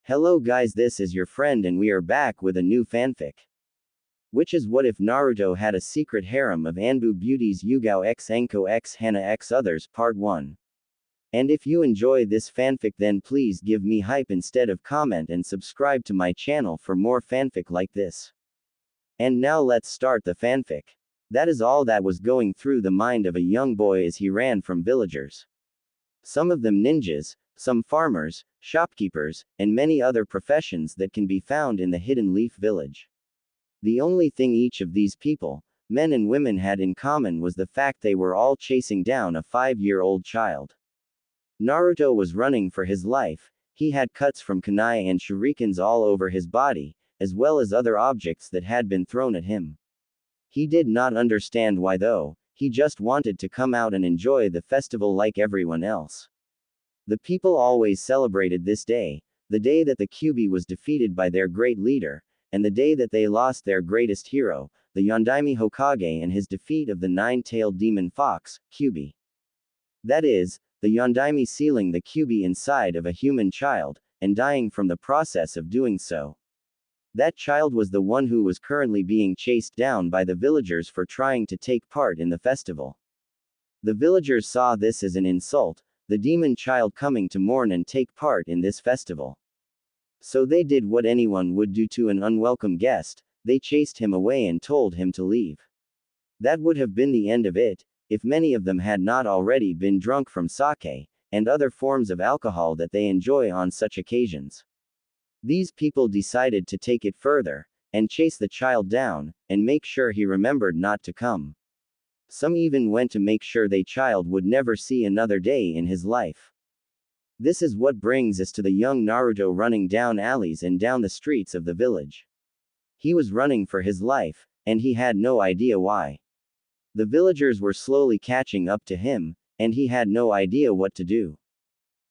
Hello guys, this is your friend and we are back with a new fanfic. Which is what if Naruto had a secret harem of ANBU Beauties Yugao x Anko x Hana x others part 1. And if you enjoy this fanfic then please give me hype instead of comment and subscribe to my channel for more fanfic like this. And now let's start the fanfic. That is all that was going through the mind of a young boy as he ran from villagers. Some of them ninjas, some farmers, shopkeepers, and many other professions that can be found in the Hidden Leaf Village. The only thing each of these people, men and women, had in common was the fact they were all chasing down a 5-year-old child. Naruto was running for his life. He had cuts from kunai and shurikens all over his body, as well as other objects that had been thrown at him. He did not understand why though, he just wanted to come out and enjoy the festival like everyone else. The people always celebrated this day, the day that the Kyuubi was defeated by their great leader, and the day that they lost their greatest hero, the Yondaime Hokage, and his defeat of the nine-tailed demon fox, Kyuubi. That is, the Yondaime sealing the Kyuubi inside of a human child, and dying from the process of doing so. That child was the one who was currently being chased down by the villagers for trying to take part in the festival. The villagers saw this as an insult, the demon child coming to mourn and take part in this festival. So they did what anyone would do to an unwelcome guest, they chased him away and told him to leave. That would have been the end of it, if many of them had not already been drunk from sake, and other forms of alcohol that they enjoy on such occasions. These people decided to take it further, and chase the child down, and make sure he remembered not to come. Some even went to make sure the child would never see another day in his life. This is what brings us to the young Naruto running down alleys and down the streets of the village. He was running for his life, and he had no idea why. The villagers were slowly catching up to him, and he had no idea what to do.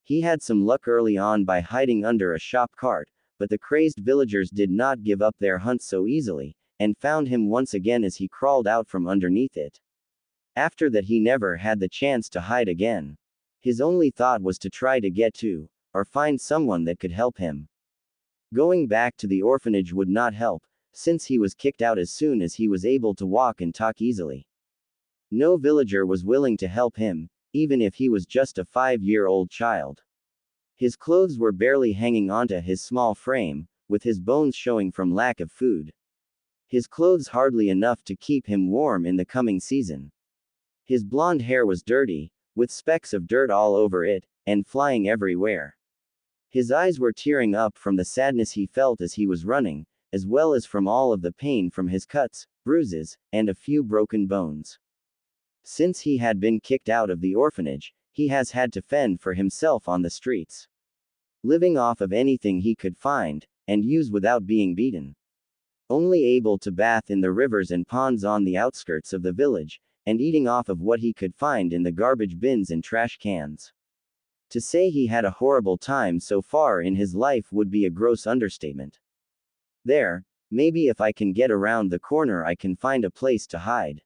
He had some luck early on by hiding under a shop cart, but the crazed villagers did not give up their hunt so easily, and found him once again as he crawled out from underneath it. After that he never had the chance to hide again. His only thought was to try to get to, or find someone that could help him. Going back to the orphanage would not help, since he was kicked out as soon as he was able to walk and talk easily. No villager was willing to help him, even if he was just a 5-year-old child. His clothes were barely hanging onto his small frame, with his bones showing from lack of food. His clothes hardly enough to keep him warm in the coming season. His blonde hair was dirty, with specks of dirt all over it, and flying everywhere. His eyes were tearing up from the sadness he felt as he was running, as well as from all of the pain from his cuts, bruises, and a few broken bones. Since he had been kicked out of the orphanage, he has had to fend for himself on the streets. Living off of anything he could find, and use without being beaten. Only able to bath in the rivers and ponds on the outskirts of the village, and eating off of what he could find in the garbage bins and trash cans. To say he had a horrible time so far in his life would be a gross understatement. There, maybe if I can get around the corner I can find a place to hide,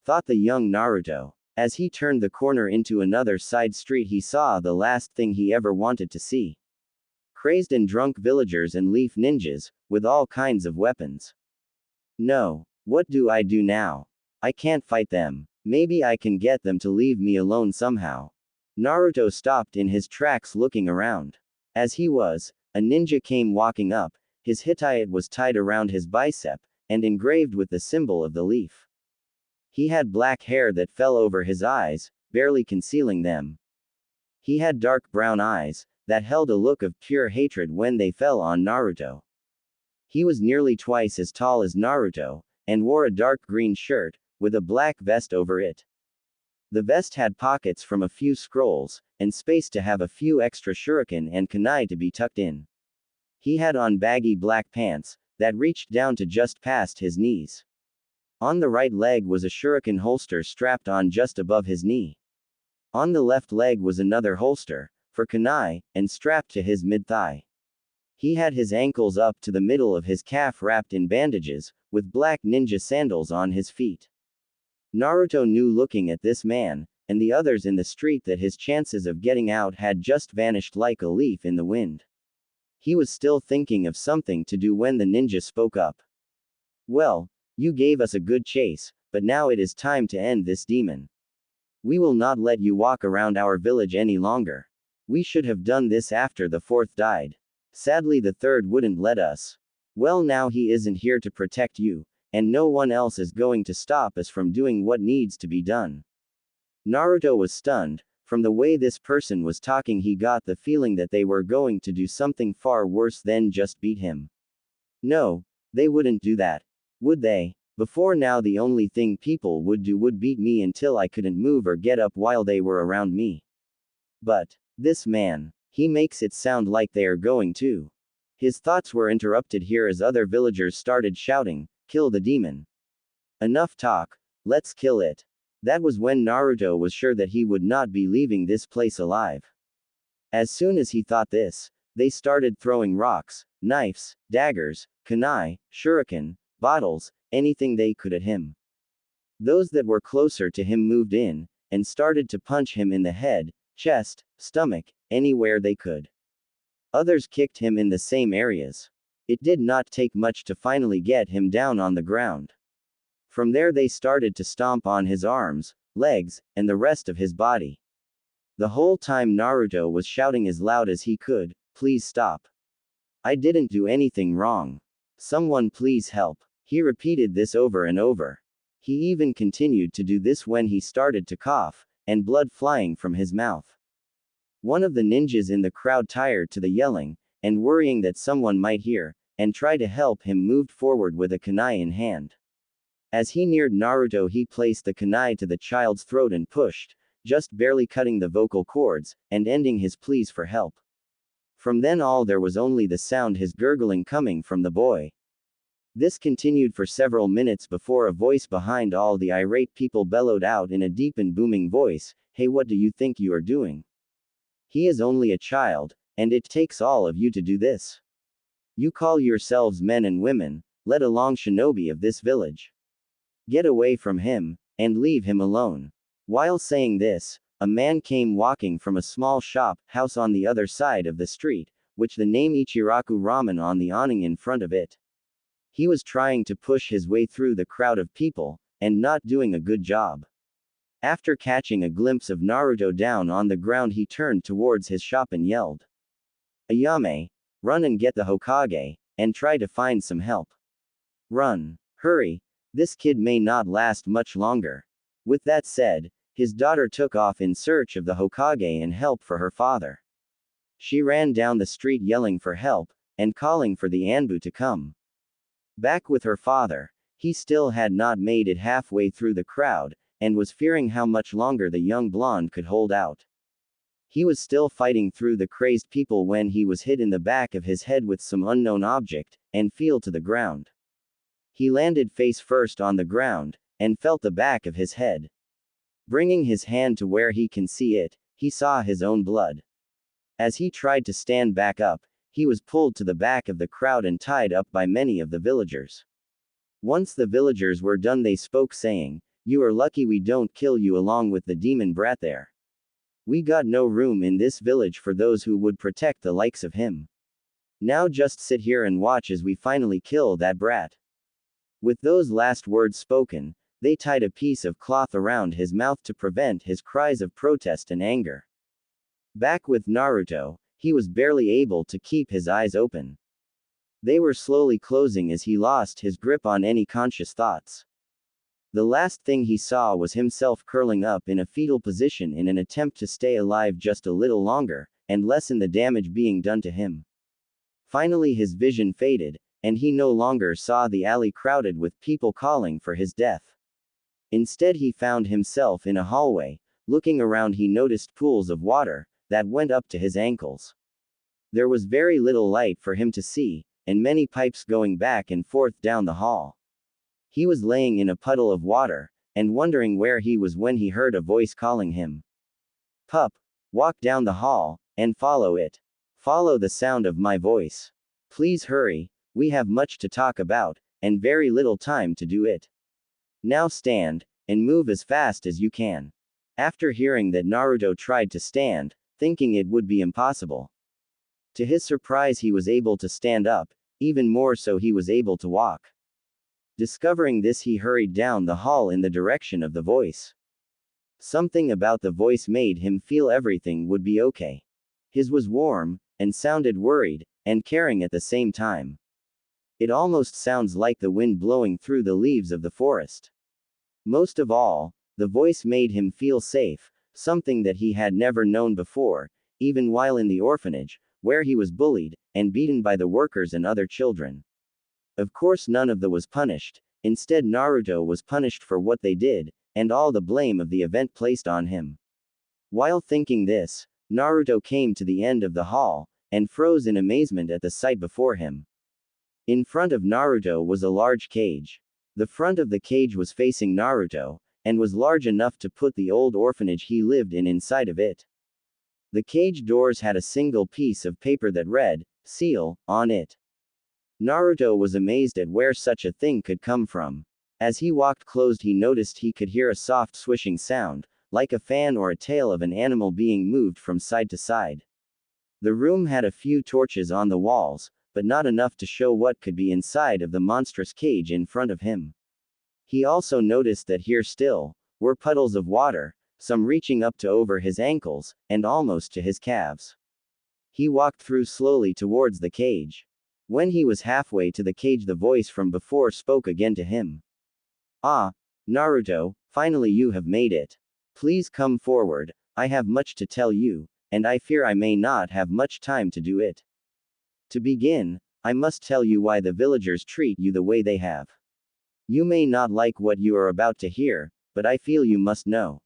thought the young Naruto. As he turned the corner into another side street he saw the last thing he ever wanted to see. Crazed and drunk villagers and leaf ninjas, with all kinds of weapons. No, what do I do now? I can't fight them. Maybe I can get them to leave me alone somehow. Naruto stopped in his tracks looking around. As he was, a ninja came walking up, his hitayat was tied around his bicep, and engraved with the symbol of the leaf. He had black hair that fell over his eyes, barely concealing them. He had dark brown eyes, that held a look of pure hatred when they fell on Naruto. He was nearly twice as tall as Naruto, and wore a dark green shirt, with a black vest over it. The vest had pockets from a few scrolls, and space to have a few extra shuriken and kunai to be tucked in. He had on baggy black pants, that reached down to just past his knees. On the right leg was a shuriken holster strapped on just above his knee. On the left leg was another holster, for kunai, and strapped to his mid-thigh. He had his ankles up to the middle of his calf wrapped in bandages, with black ninja sandals on his feet. Naruto knew looking at this man, and the others in the street that his chances of getting out had just vanished like a leaf in the wind. He was still thinking of something to do when the ninja spoke up. Well, you gave us a good chase, but now it is time to end this demon. We will not let you walk around our village any longer. We should have done this after the fourth died. Sadly, the third wouldn't let us. Well, now he isn't here to protect you, and no one else is going to stop us from doing what needs to be done. Naruto was stunned. From the way this person was talking, he got the feeling that they were going to do something far worse than just beat him. No, they wouldn't do that. Would they? Before now, the only thing people would do would beat me until I couldn't move or get up while they were around me. But this man, he makes it sound like they are going to. His thoughts were interrupted here as other villagers started shouting, "Kill the demon. Enough talk, let's kill it." That was when Naruto was sure that he would not be leaving this place alive. As soon as he thought this, they started throwing rocks, knives, daggers, kunai, shuriken, bottles, anything they could at him. Those that were closer to him moved in, and started to punch him in the head, chest, stomach, anywhere they could. Others kicked him in the same areas. It did not take much to finally get him down on the ground. From there they started to stomp on his arms, legs, and the rest of his body. The whole time Naruto was shouting as loud as he could, "Please stop. I didn't do anything wrong. Someone please help." He repeated this over and over. He even continued to do this when he started to cough, and blood flying from his mouth. One of the ninjas in the crowd, tired to the yelling, and worrying that someone might hear, and try to help him, moved forward with a kunai in hand. As he neared Naruto, he placed the kunai to the child's throat and pushed, just barely cutting the vocal cords, and ending his pleas for help. From then on there was only the sound, his gurgling, coming from the boy. This continued for several minutes before a voice behind all the irate people bellowed out in a deep and booming voice, "Hey, what do you think you are doing? He is only a child, and it takes all of you to do this. You call yourselves men and women, let alone shinobi of this village. Get away from him, and leave him alone." While saying this, a man came walking from a small house on the other side of the street, which the name Ichiraku Ramen on the awning in front of it. He was trying to push his way through the crowd of people, and not doing a good job. After catching a glimpse of Naruto down on the ground, he turned towards his shop and yelled, "Ayame, run and get the Hokage, and try to find some help. Run. Hurry. This kid may not last much longer." With that said, his daughter took off in search of the Hokage and help for her father. She ran down the street yelling for help, and calling for the ANBU to come. Back with her father, he still had not made it halfway through the crowd, and was fearing how much longer the young blonde could hold out. He was still fighting through the crazed people when he was hit in the back of his head with some unknown object, and fell to the ground. He landed face first on the ground, and felt the back of his head. Bringing his hand to where he can see it, he saw his own blood. As he tried to stand back up, he was pulled to the back of the crowd and tied up by many of the villagers. Once the villagers were done, they spoke, saying, "You are lucky we don't kill you along with the demon brat there. We got no room in this village for those who would protect the likes of him. Now just sit here and watch as we finally kill that brat." With those last words spoken, they tied a piece of cloth around his mouth to prevent his cries of protest and anger. Back with Naruto, he was barely able to keep his eyes open. They were slowly closing as he lost his grip on any conscious thoughts. The last thing he saw was himself curling up in a fetal position in an attempt to stay alive just a little longer, and lessen the damage being done to him. Finally his vision faded, and he no longer saw the alley crowded with people calling for his death. Instead he found himself in a hallway. Looking around, he noticed pools of water that went up to his ankles. There was very little light for him to see, and many pipes going back and forth down the hall. He was laying in a puddle of water, and wondering where he was when he heard a voice calling him. "Pup, walk down the hall, and follow it. Follow the sound of my voice. Please hurry, we have much to talk about, and very little time to do it. Now stand, and move as fast as you can." After hearing that, Naruto tried to stand, thinking it would be impossible. To his surprise, he was able to stand up, even more so, he was able to walk. Discovering this, he hurried down the hall in the direction of the voice. Something about the voice made him feel everything would be okay. His was warm, and sounded worried, and caring at the same time. It almost sounds like the wind blowing through the leaves of the forest. Most of all, the voice made him feel safe, something that he had never known before, even while in the orphanage, where he was bullied, and beaten by the workers and other children. Of course, none of that was punished. Instead, Naruto was punished for what they did, and all the blame of the event placed on him. While thinking this, Naruto came to the end of the hall, and froze in amazement at the sight before him. In front of Naruto was a large cage. The front of the cage was facing Naruto, and was large enough to put the old orphanage he lived in inside of it. The cage doors had a single piece of paper that read, "Seal," on it. Naruto was amazed at where such a thing could come from. As he walked close, he noticed he could hear a soft swishing sound, like a fan or a tail of an animal being moved from side to side. The room had a few torches on the walls, but not enough to show what could be inside of the monstrous cage in front of him. He also noticed that here still were puddles of water, some reaching up to over his ankles, and almost to his calves. He walked through slowly towards the cage. When he was halfway to the cage, the voice from before spoke again to him. "Ah, Naruto, finally you have made it. Please come forward, I have much to tell you, and I fear I may not have much time to do it. To begin, I must tell you why the villagers treat you the way they have. You may not like what you are about to hear, but I feel you must know.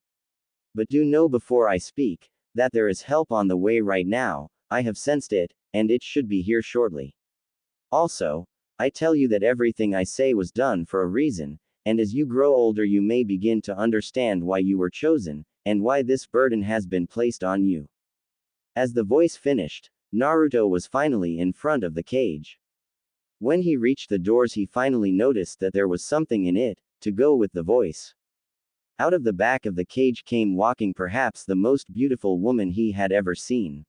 But do know before I speak, that there is help on the way right now, I have sensed it, and it should be here shortly. Also, I tell you that everything I say was done for a reason, and as you grow older you may begin to understand why you were chosen, and why this burden has been placed on you." As the voice finished, Naruto was finally in front of the cage. When he reached the doors, he finally noticed that there was something in it, to go with the voice. Out of the back of the cage came walking perhaps the most beautiful woman he had ever seen.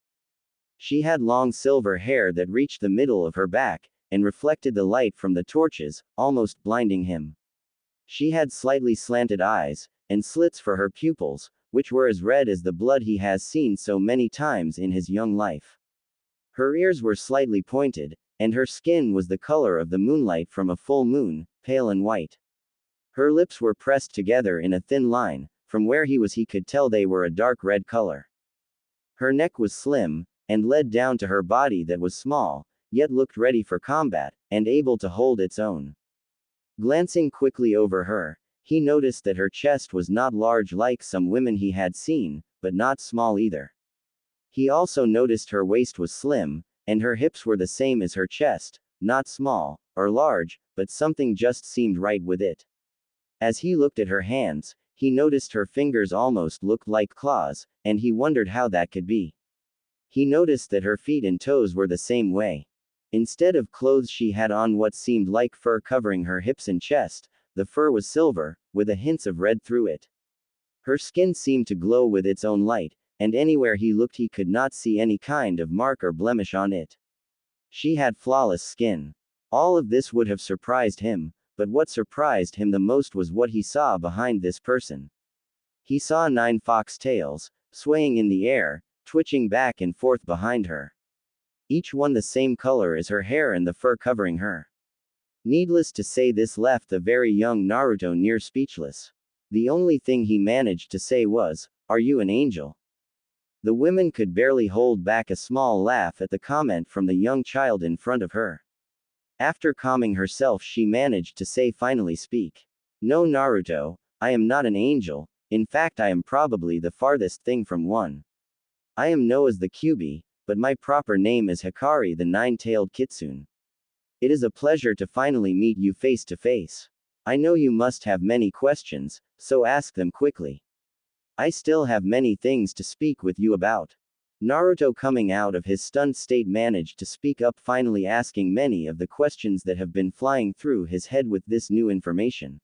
She had long silver hair that reached the middle of her back, and reflected the light from the torches, almost blinding him. She had slightly slanted eyes, and slits for her pupils, which were as red as the blood he has seen so many times in his young life. Her ears were slightly pointed, and her skin was the color of the moonlight from a full moon, pale and white. Her lips were pressed together in a thin line, from where he could tell they were a dark red color. Her neck was slim, and led down to her body that was small, yet looked ready for combat, and able to hold its own. Glancing quickly over her, he noticed that her chest was not large like some women he had seen, but not small either. He also noticed her waist was slim, and her hips were the same as her chest, not small, or large, but something just seemed right with it. As he looked at her hands, he noticed her fingers almost looked like claws, and he wondered how that could be. He noticed that her feet and toes were the same way. Instead of clothes, she had on what seemed like fur covering her hips and chest. The fur was silver, with a hint of red through it. Her skin seemed to glow with its own light, and anywhere he looked he could not see any kind of mark or blemish on it. She had flawless skin. All of this would have surprised him, but what surprised him the most was what he saw behind this person. He saw 9 fox tails, swaying in the air, twitching back and forth behind her. Each one the same color as her hair and the fur covering her. Needless to say, this left the very young Naruto near speechless. The only thing he managed to say was, "Are you an angel?" The women could barely hold back a small laugh at the comment from the young child in front of her. After calming herself, she managed to say, "Finally speak. No, Naruto, I am not an angel, in fact I am probably the farthest thing from one. I am known as the Kyubi, but my proper name is Hikari the Nine-Tailed Kitsune. It is a pleasure to finally meet you face to face. I know you must have many questions, so ask them quickly. I still have many things to speak with you about." Naruto, coming out of his stunned state, managed to speak up, finally asking many of the questions that have been flying through his head with this new information.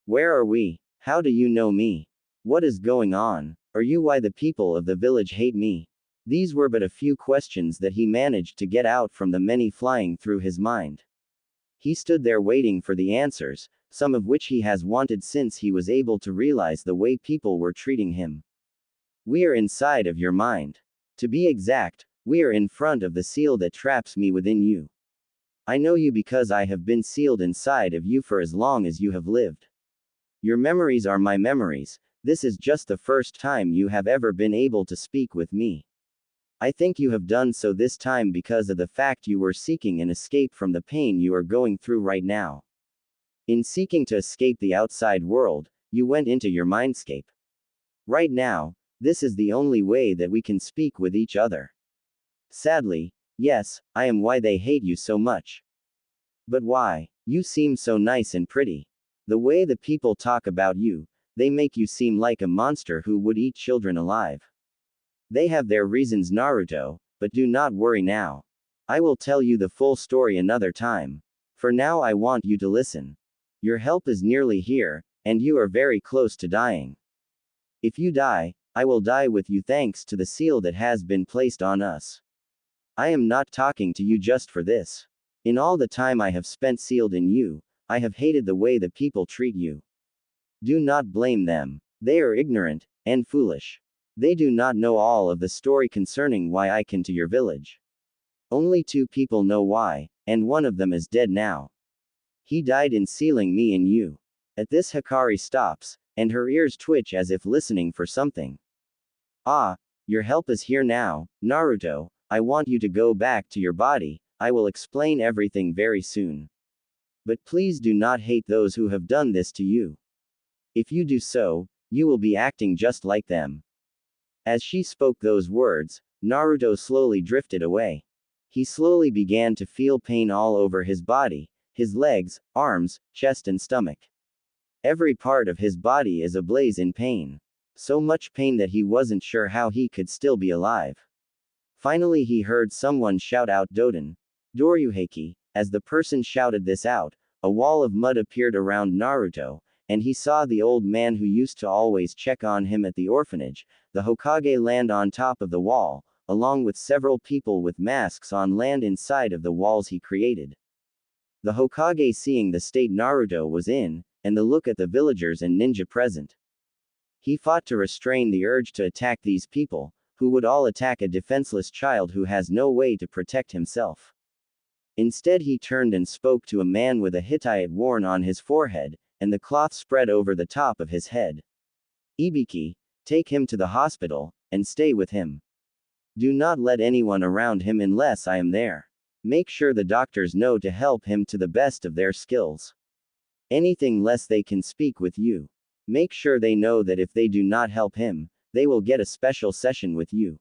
"Where are we? How do you know me? What is going on? Are you why the people of the village hate me? These were but a few questions that he managed to get out from the many flying through his mind. He stood there waiting for the answers, some of which he has wanted since he was able to realize the way people were treating him. We are inside of your mind. To be exact, we are in front of the seal that traps me within you. I know you because I have been sealed inside of you for as long as you have lived. Your memories are my memories. This is just the first time you have ever been able to speak with me. I think you have done so this time because of the fact you were seeking an escape from the pain you are going through right now. In seeking to escape the outside world, you went into your mindscape. Right now, this is the only way that we can speak with each other. Sadly, yes, I am why they hate you so much. But why? You seem so nice and pretty. The way the people talk about you, they make you seem like a monster who would eat children alive. They have their reasons, Naruto, but do not worry now. I will tell you the full story another time. For now I want you to listen. Your help is nearly here, and you are very close to dying. If you die, I will die with you thanks to the seal that has been placed on us. I am not talking to you just for this. In all the time I have spent sealed in you, I have hated the way the people treat you. Do not blame them. They are ignorant and foolish. They do not know all of the story concerning why I came to your village. Only 2 people know why, and one of them is dead now. He died in sealing me in you. At this Hikari stops, and her ears twitch as if listening for something. Ah, your help is here now, Naruto. I want you to go back to your body. I will explain everything very soon. But please do not hate those who have done this to you. If you do so, you will be acting just like them. As she spoke those words, Naruto slowly drifted away. He slowly began to feel pain all over his body, his legs, arms, chest and stomach. Every part of his body is ablaze in pain. So much pain that he wasn't sure how he could still be alive. Finally he heard someone shout out Doden. Doryuheki. As the person shouted this out, a wall of mud appeared around Naruto, and he saw the old man who used to always check on him at the orphanage, the Hokage, land on top of the wall, along with several people with masks on land inside of the walls he created. The Hokage, seeing the state Naruto was in, and the look at the villagers and ninja present, he fought to restrain the urge to attack these people, who would all attack a defenseless child who has no way to protect himself. Instead he turned and spoke to a man with a Hittite worn on his forehead, and the cloth spread over the top of his head. Ibiki, take him to the hospital, and stay with him. Do not let anyone around him unless I am there. Make sure the doctors know to help him to the best of their skills. Anything less they can speak with you. Make sure they know that if they do not help him, they will get a special session with you.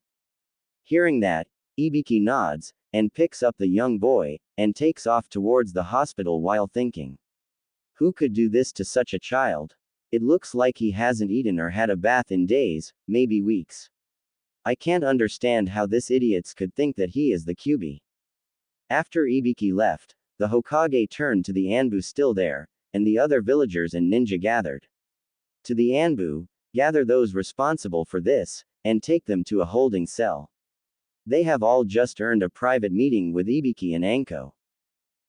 Hearing that, Ibiki nods, and picks up the young boy, and takes off towards the hospital while thinking. Who could do this to such a child? It looks like he hasn't eaten or had a bath in days, maybe weeks. I can't understand how this idiots could think that he is the Kyuubi. After Ibiki left, the Hokage turned to the ANBU still there, and the other villagers and ninja gathered. To the ANBU, gather those responsible for this, and take them to a holding cell. They have all just earned a private meeting with Ibiki and Anko.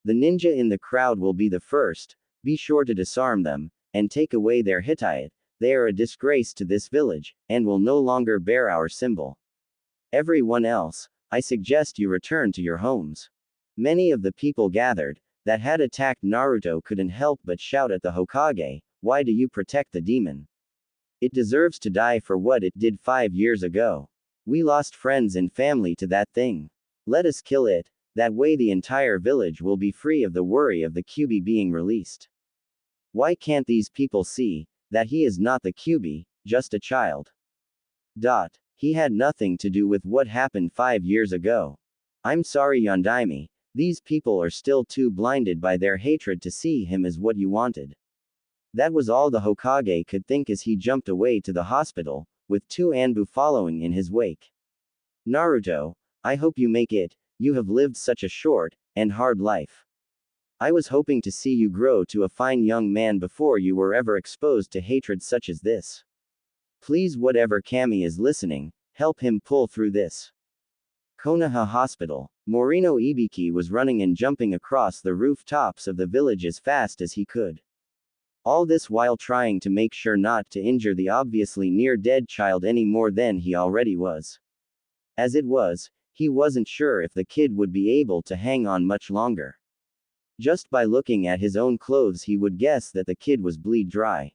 The ninja in the crowd will be the first. Be sure to disarm them, and take away their Hittite. They are a disgrace to this village, and will no longer bear our symbol. Everyone else, I suggest you return to your homes. Many of the people gathered, that had attacked Naruto couldn't help but shout at the Hokage, why do you protect the demon? It deserves to die for what it did 5 years ago. We lost friends and family to that thing. Let us kill it, that way the entire village will be free of the worry of the Kyuubi being released. Why can't these people see that he is not the Kyuubi, just a child? He had nothing to do with what happened 5 years ago. I'm sorry Yondaime, these people are still too blinded by their hatred to see him as what you wanted. That was all the Hokage could think as he jumped away to the hospital, with 2 ANBU following in his wake. Naruto, I hope you make it. You have lived such a short and hard life. I was hoping to see you grow to a fine young man before you were ever exposed to hatred such as this. Please, whatever Kami is listening, help him pull through this. Konoha Hospital. Morino Ibiki was running and jumping across the rooftops of the village as fast as he could. All this while trying to make sure not to injure the obviously near-dead child any more than he already was. As it was, he wasn't sure if the kid would be able to hang on much longer. Just by looking at his own clothes he would guess that the kid was bleed dry.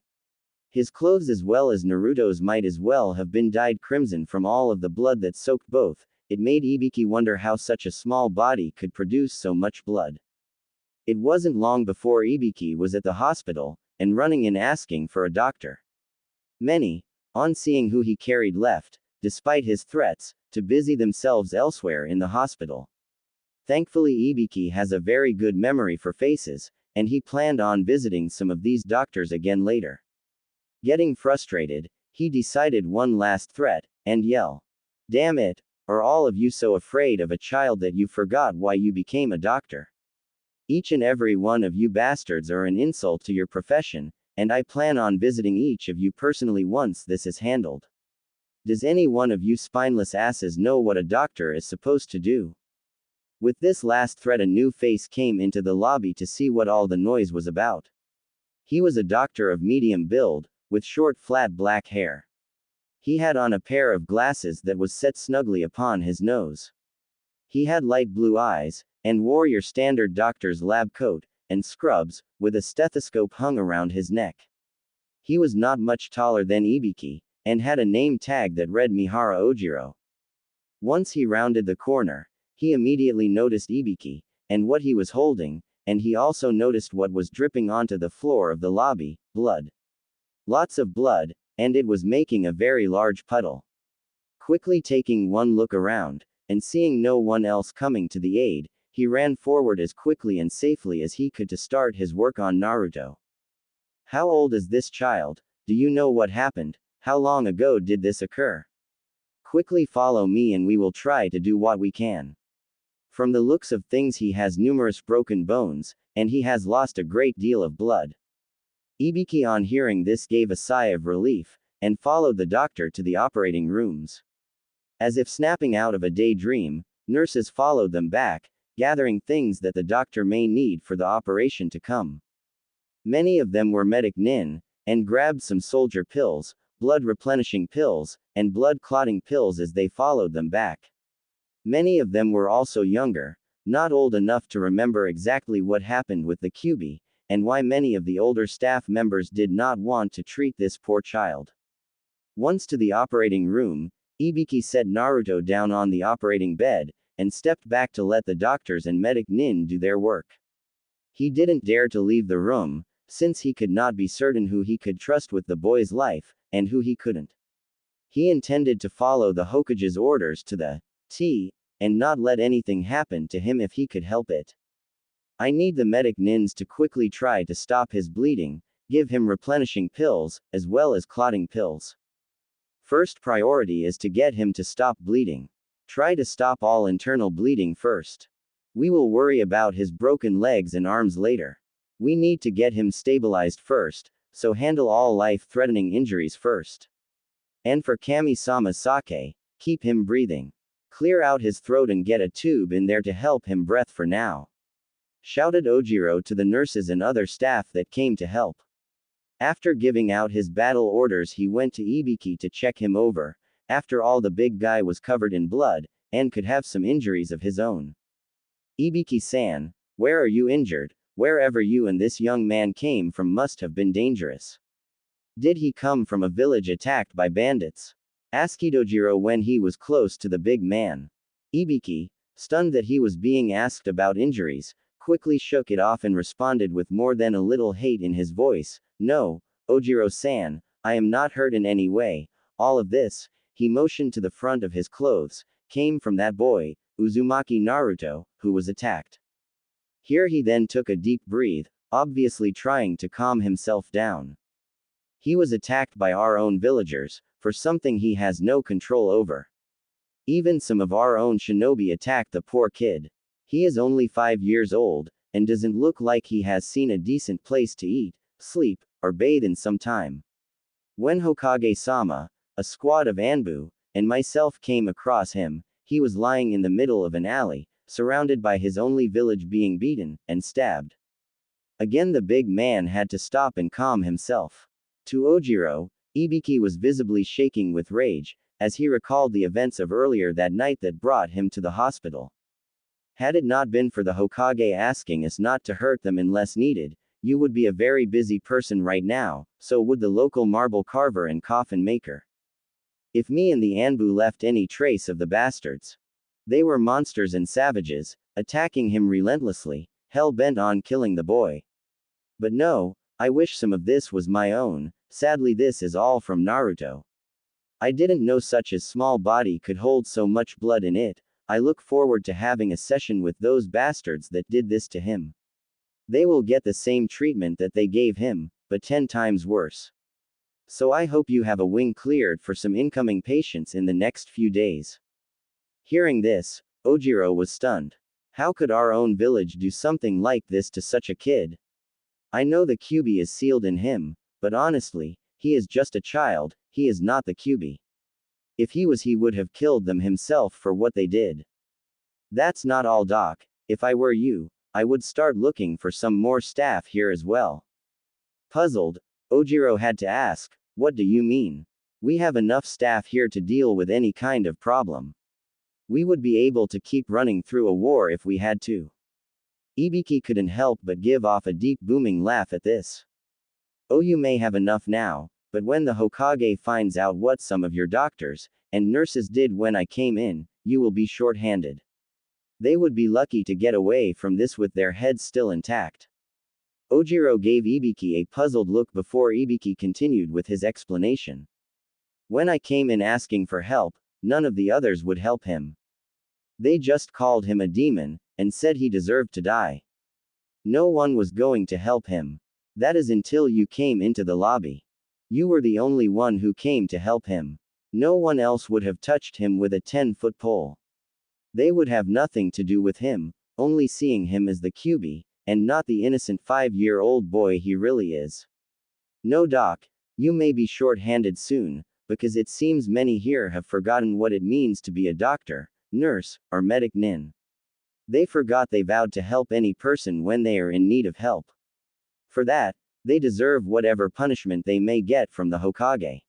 His clothes as well as Naruto's might as well have been dyed crimson from all of the blood that soaked both. It made Ibiki wonder how such a small body could produce so much blood. It wasn't long before Ibiki was at the hospital, and running in asking for a doctor. Many, on seeing who he carried left, despite his threats, to busy themselves elsewhere in the hospital. Thankfully Ibiki has a very good memory for faces, and he planned on visiting some of these doctors again later. Getting frustrated, he decided one last threat, and yell. Damn it, are all of you so afraid of a child that you forgot why you became a doctor? Each and every one of you bastards are an insult to your profession, and I plan on visiting each of you personally once this is handled. Does any one of you spineless asses know what a doctor is supposed to do? With this last threat a new face came into the lobby to see what all the noise was about. He was a doctor of medium build, with short flat black hair. He had on a pair of glasses that was set snugly upon his nose. He had light blue eyes, and wore your standard doctor's lab coat, and scrubs, with a stethoscope hung around his neck. He was not much taller than Ibiki, and had a name tag that read Mihara Ojiro. Once he rounded the corner, he immediately noticed Ibiki, and what he was holding, and he also noticed what was dripping onto the floor of the lobby, blood. Lots of blood, and it was making a very large puddle. Quickly taking one look around, and seeing no one else coming to the aid, he ran forward as quickly and safely as he could to start his work on Naruto. How old is this child? Do you know what happened? How long ago did this occur? Quickly follow me and we will try to do what we can. From the looks of things he has numerous broken bones, and he has lost a great deal of blood. Ibiki on hearing this gave a sigh of relief, and followed the doctor to the operating rooms. As if snapping out of a daydream, nurses followed them back, gathering things that the doctor may need for the operation to come. Many of them were medic nin, and grabbed some soldier pills, blood replenishing pills, and blood clotting pills as they followed them back. Many of them were also younger, not old enough to remember exactly what happened with the QB, and why many of the older staff members did not want to treat this poor child. Once to the operating room, Ibiki set Naruto down on the operating bed, and stepped back to let the doctors and medic nin do their work. He didn't dare to leave the room, since he could not be certain who he could trust with the boy's life, and who he couldn't. He intended to follow the Hokage's orders to the T, and not let anything happen to him if he could help it. I need the medic nins to quickly try to stop his bleeding, give him replenishing pills, as well as clotting pills. First priority is to get him to stop bleeding. Try to stop all internal bleeding first. We will worry about his broken legs and arms later. We need to get him stabilized first, so handle all life-threatening injuries first. And for Kami-sama Sake, keep him breathing. Clear out his throat and get a tube in there to help him breathe for now. Shouted Ojiro to the nurses and other staff that came to help. After giving out his battle orders he went to Ibiki to check him over. After all the big guy was covered in blood, and could have some injuries of his own. Ibiki-san, where are you injured? Wherever you and this young man came from must have been dangerous. Did he come from a village attacked by bandits? Asked Ojiro when he was close to the big man. Ibiki, stunned that he was being asked about injuries, quickly shook it off and responded with more than a little hate in his voice, No, Ojiro-san, I am not hurt in any way. All of this, he motioned to the front of his clothes, came from that boy, Uzumaki Naruto, who was attacked. Here he then took a deep breath, obviously trying to calm himself down. He was attacked by our own villagers, for something he has no control over. Even some of our own shinobi attacked the poor kid. He is only 5 years old, and doesn't look like he has seen a decent place to eat, sleep, or bathe in some time. When Hokage-sama, a squad of ANBU, and myself came across him, he was lying in the middle of an alley, surrounded by his only village being beaten and stabbed. Again the big man had to stop and calm himself. To Ojiro, Ibiki was visibly shaking with rage, as he recalled the events of earlier that night that brought him to the hospital. Had it not been for the Hokage asking us not to hurt them unless needed, you would be a very busy person right now, so would the local marble carver and coffin maker. If me and the ANBU left any trace of the bastards. They were monsters and savages, attacking him relentlessly, hell-bent on killing the boy. But no, I wish some of this was my own, sadly this is all from Naruto. I didn't know such a small body could hold so much blood in it. I look forward to having a session with those bastards that did this to him. They will get the same treatment that they gave him, but 10 times worse. So I hope you have a wing cleared for some incoming patients in the next few days. Hearing this, Ojiro was stunned. How could our own village do something like this to such a kid? I know the QB is sealed in him, but honestly, he is just a child, he is not the QB. If he was, he would have killed them himself for what they did. That's not all, Doc. If I were you, I would start looking for some more staff here as well. Puzzled, Ojiro had to ask, what do you mean? We have enough staff here to deal with any kind of problem. We would be able to keep running through a war if we had to. Ibiki couldn't help but give off a deep booming laugh at this. Oh, you may have enough now, but when the Hokage finds out what some of your doctors and nurses did when I came in, you will be short-handed. They would be lucky to get away from this with their heads still intact. Ojiro gave Ibiki a puzzled look before Ibiki continued with his explanation. When I came in asking for help, none of the others would help him. They just called him a demon, and said he deserved to die. No one was going to help him. That is until you came into the lobby. You were the only one who came to help him. No one else would have touched him with a 10-foot pole. They would have nothing to do with him, only seeing him as the QB, and not the innocent 5-year-old boy he really is. No, Doc, you may be short-handed soon, because it seems many here have forgotten what it means to be a doctor, nurse, or medic nin. They forgot they vowed to help any person when they are in need of help. For that, they deserve whatever punishment they may get from the Hokage.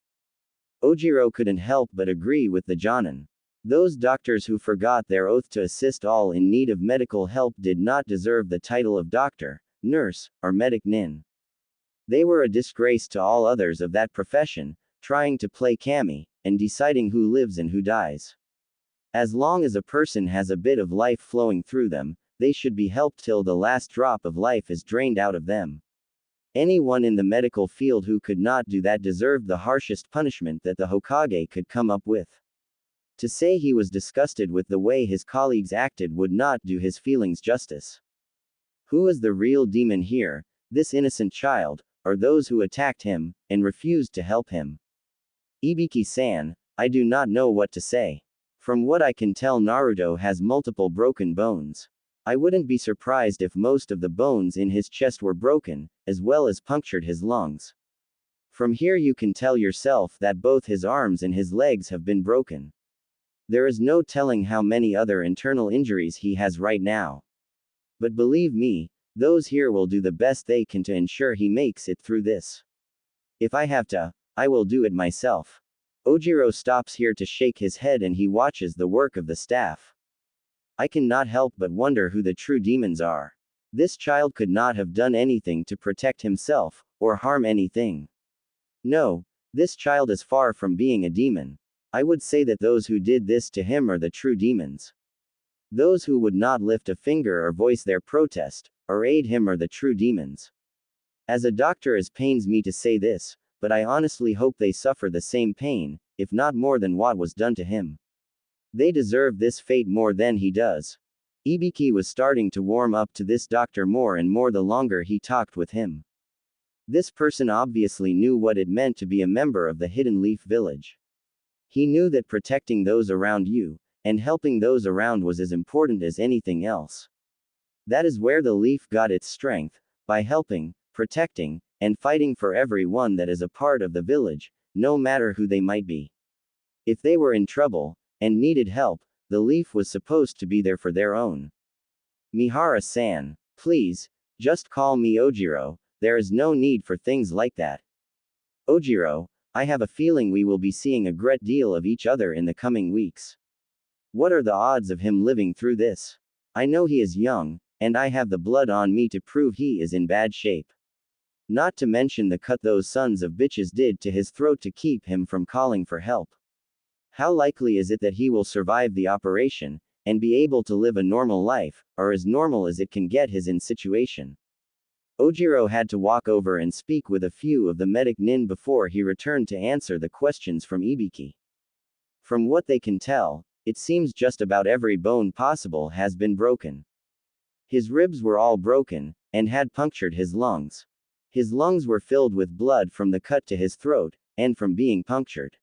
Ojiro couldn't help but agree with the Jonin. Those doctors who forgot their oath to assist all in need of medical help did not deserve the title of doctor, nurse, or medic nin. They were a disgrace to all others of that profession, trying to play kami, and deciding who lives and who dies. As long as a person has a bit of life flowing through them, they should be helped till the last drop of life is drained out of them. Anyone in the medical field who could not do that deserved the harshest punishment that the Hokage could come up with. To say he was disgusted with the way his colleagues acted would not do his feelings justice. Who is the real demon here, this innocent child, or those who attacked him, and refused to help him? Ibiki-san, I do not know what to say. From what I can tell, Naruto has multiple broken bones. I wouldn't be surprised if most of the bones in his chest were broken, as well as punctured his lungs. From here you can tell yourself that both his arms and his legs have been broken. There is no telling how many other internal injuries he has right now. But believe me, those here will do the best they can to ensure he makes it through this. If I have to, I will do it myself. Ojiro stops here to shake his head and he watches the work of the staff. I cannot help but wonder who the true demons are. This child could not have done anything to protect himself, or harm anything. No, this child is far from being a demon. I would say that those who did this to him are the true demons. Those who would not lift a finger or voice their protest, or aid him are the true demons. As a doctor, it pains me to say this, but I honestly hope they suffer the same pain, if not more than what was done to him. They deserve this fate more than he does. Ibiki was starting to warm up to this doctor more and more the longer he talked with him. This person obviously knew what it meant to be a member of the Hidden Leaf Village. He knew that protecting those around you, and helping those around was as important as anything else. That is where the leaf got its strength, by helping, protecting, and fighting for everyone that is a part of the village, no matter who they might be. If they were in trouble, and needed help, The leaf was supposed to be there for their own. Mihara-san, please, just call me Ojiro, there is no need for things like that. Ojiro, I have a feeling we will be seeing a great deal of each other in the coming weeks. What are the odds of him living through this? I know he is young, and I have the blood on me to prove he is in bad shape. Not to mention the cut those sons of bitches did to his throat to keep him from calling for help. How likely is it that he will survive the operation, and be able to live a normal life, or as normal as it can get his in situation? Ojiro had to walk over and speak with a few of the medic nin before he returned to answer the questions from Ibiki. From what they can tell, it seems just about every bone possible has been broken. His ribs were all broken, and had punctured his lungs. His lungs were filled with blood from the cut to his throat, and from being punctured.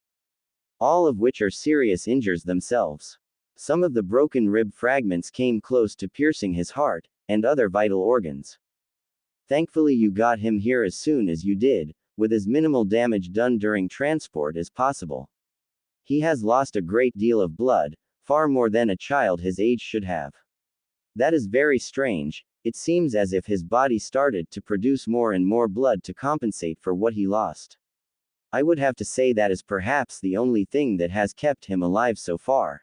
All of which are serious injuries themselves. Some of the broken rib fragments came close to piercing his heart, and other vital organs. Thankfully you got him here as soon as you did, with as minimal damage done during transport as possible. He has lost a great deal of blood, far more than a child his age should have. That is very strange, it seems as if his body started to produce more and more blood to compensate for what he lost. I would have to say that is perhaps the only thing that has kept him alive so far.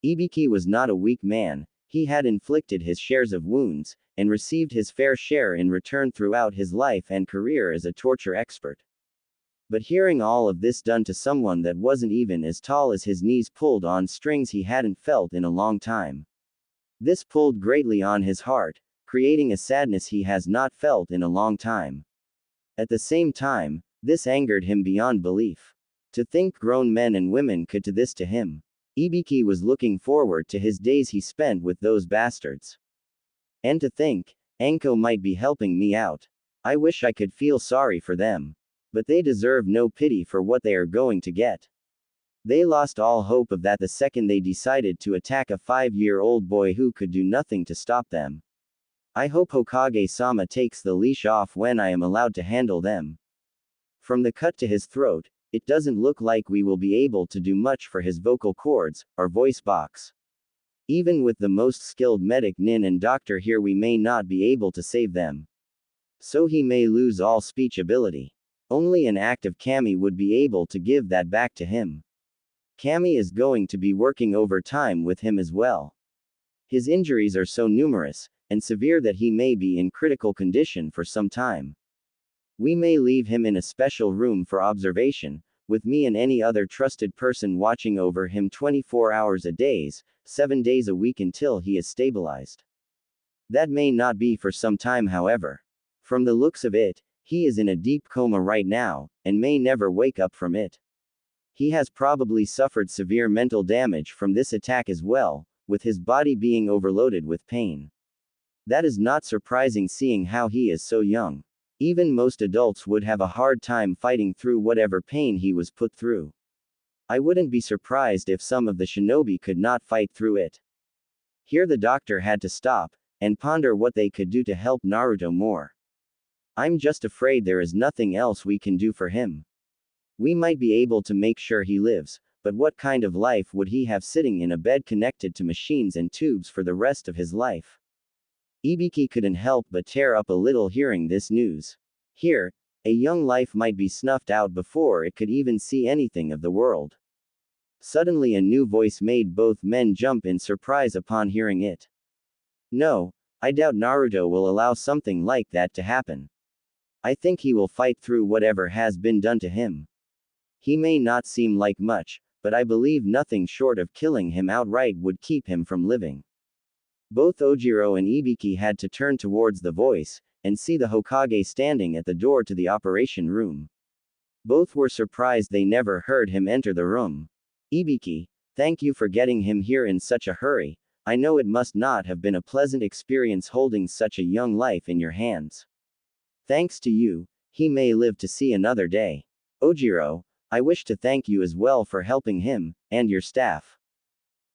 Ibiki was not a weak man, he had inflicted his shares of wounds, and received his fair share in return throughout his life and career as a torture expert. But hearing all of this done to someone that wasn't even as tall as his knees pulled on strings he hadn't felt in a long time. This pulled greatly on his heart, creating a sadness he has not felt in a long time. At the same time, this angered him beyond belief. To think grown men and women could do this to him. Ibiki was looking forward to his days he spent with those bastards. And to think, Anko might be helping me out. I wish I could feel sorry for them. But they deserve no pity for what they are going to get. They lost all hope of that the second they decided to attack a 5-year-old boy who could do nothing to stop them. I hope Hokage-sama takes the leash off when I am allowed to handle them. From the cut to his throat, it doesn't look like we will be able to do much for his vocal cords, or voice box. Even with the most skilled medic nin and doctor here we may not be able to save them. So he may lose all speech ability. Only an active Kami would be able to give that back to him. Kami is going to be working overtime with him as well. His injuries are so numerous, and severe that he may be in critical condition for some time. We may leave him in a special room for observation, with me and any other trusted person watching over him 24 hours a day, 7 days a week until he is stabilized. That may not be for some time however. From the looks of it, he is in a deep coma right now, and may never wake up from it. He has probably suffered severe mental damage from this attack as well, with his body being overloaded with pain. That is not surprising seeing how he is so young. Even most adults would have a hard time fighting through whatever pain he was put through. I wouldn't be surprised if some of the shinobi could not fight through it. Here the doctor had to stop, and ponder what they could do to help Naruto more. I'm just afraid there is nothing else we can do for him. We might be able to make sure he lives, but what kind of life would he have sitting in a bed connected to machines and tubes for the rest of his life? Ibiki couldn't help but tear up a little hearing this news. Here, a young life might be snuffed out before it could even see anything of the world. Suddenly a new voice made both men jump in surprise upon hearing it. No, I doubt Naruto will allow something like that to happen. I think he will fight through whatever has been done to him. He may not seem like much, but I believe nothing short of killing him outright would keep him from living. Both Ojiro and Ibiki had to turn towards the voice, and see the Hokage standing at the door to the operation room. Both were surprised they never heard him enter the room. Ibiki, thank you for getting him here in such a hurry. I know it must not have been a pleasant experience holding such a young life in your hands. Thanks to you, he may live to see another day. Ojiro, I wish to thank you as well for helping him, and your staff.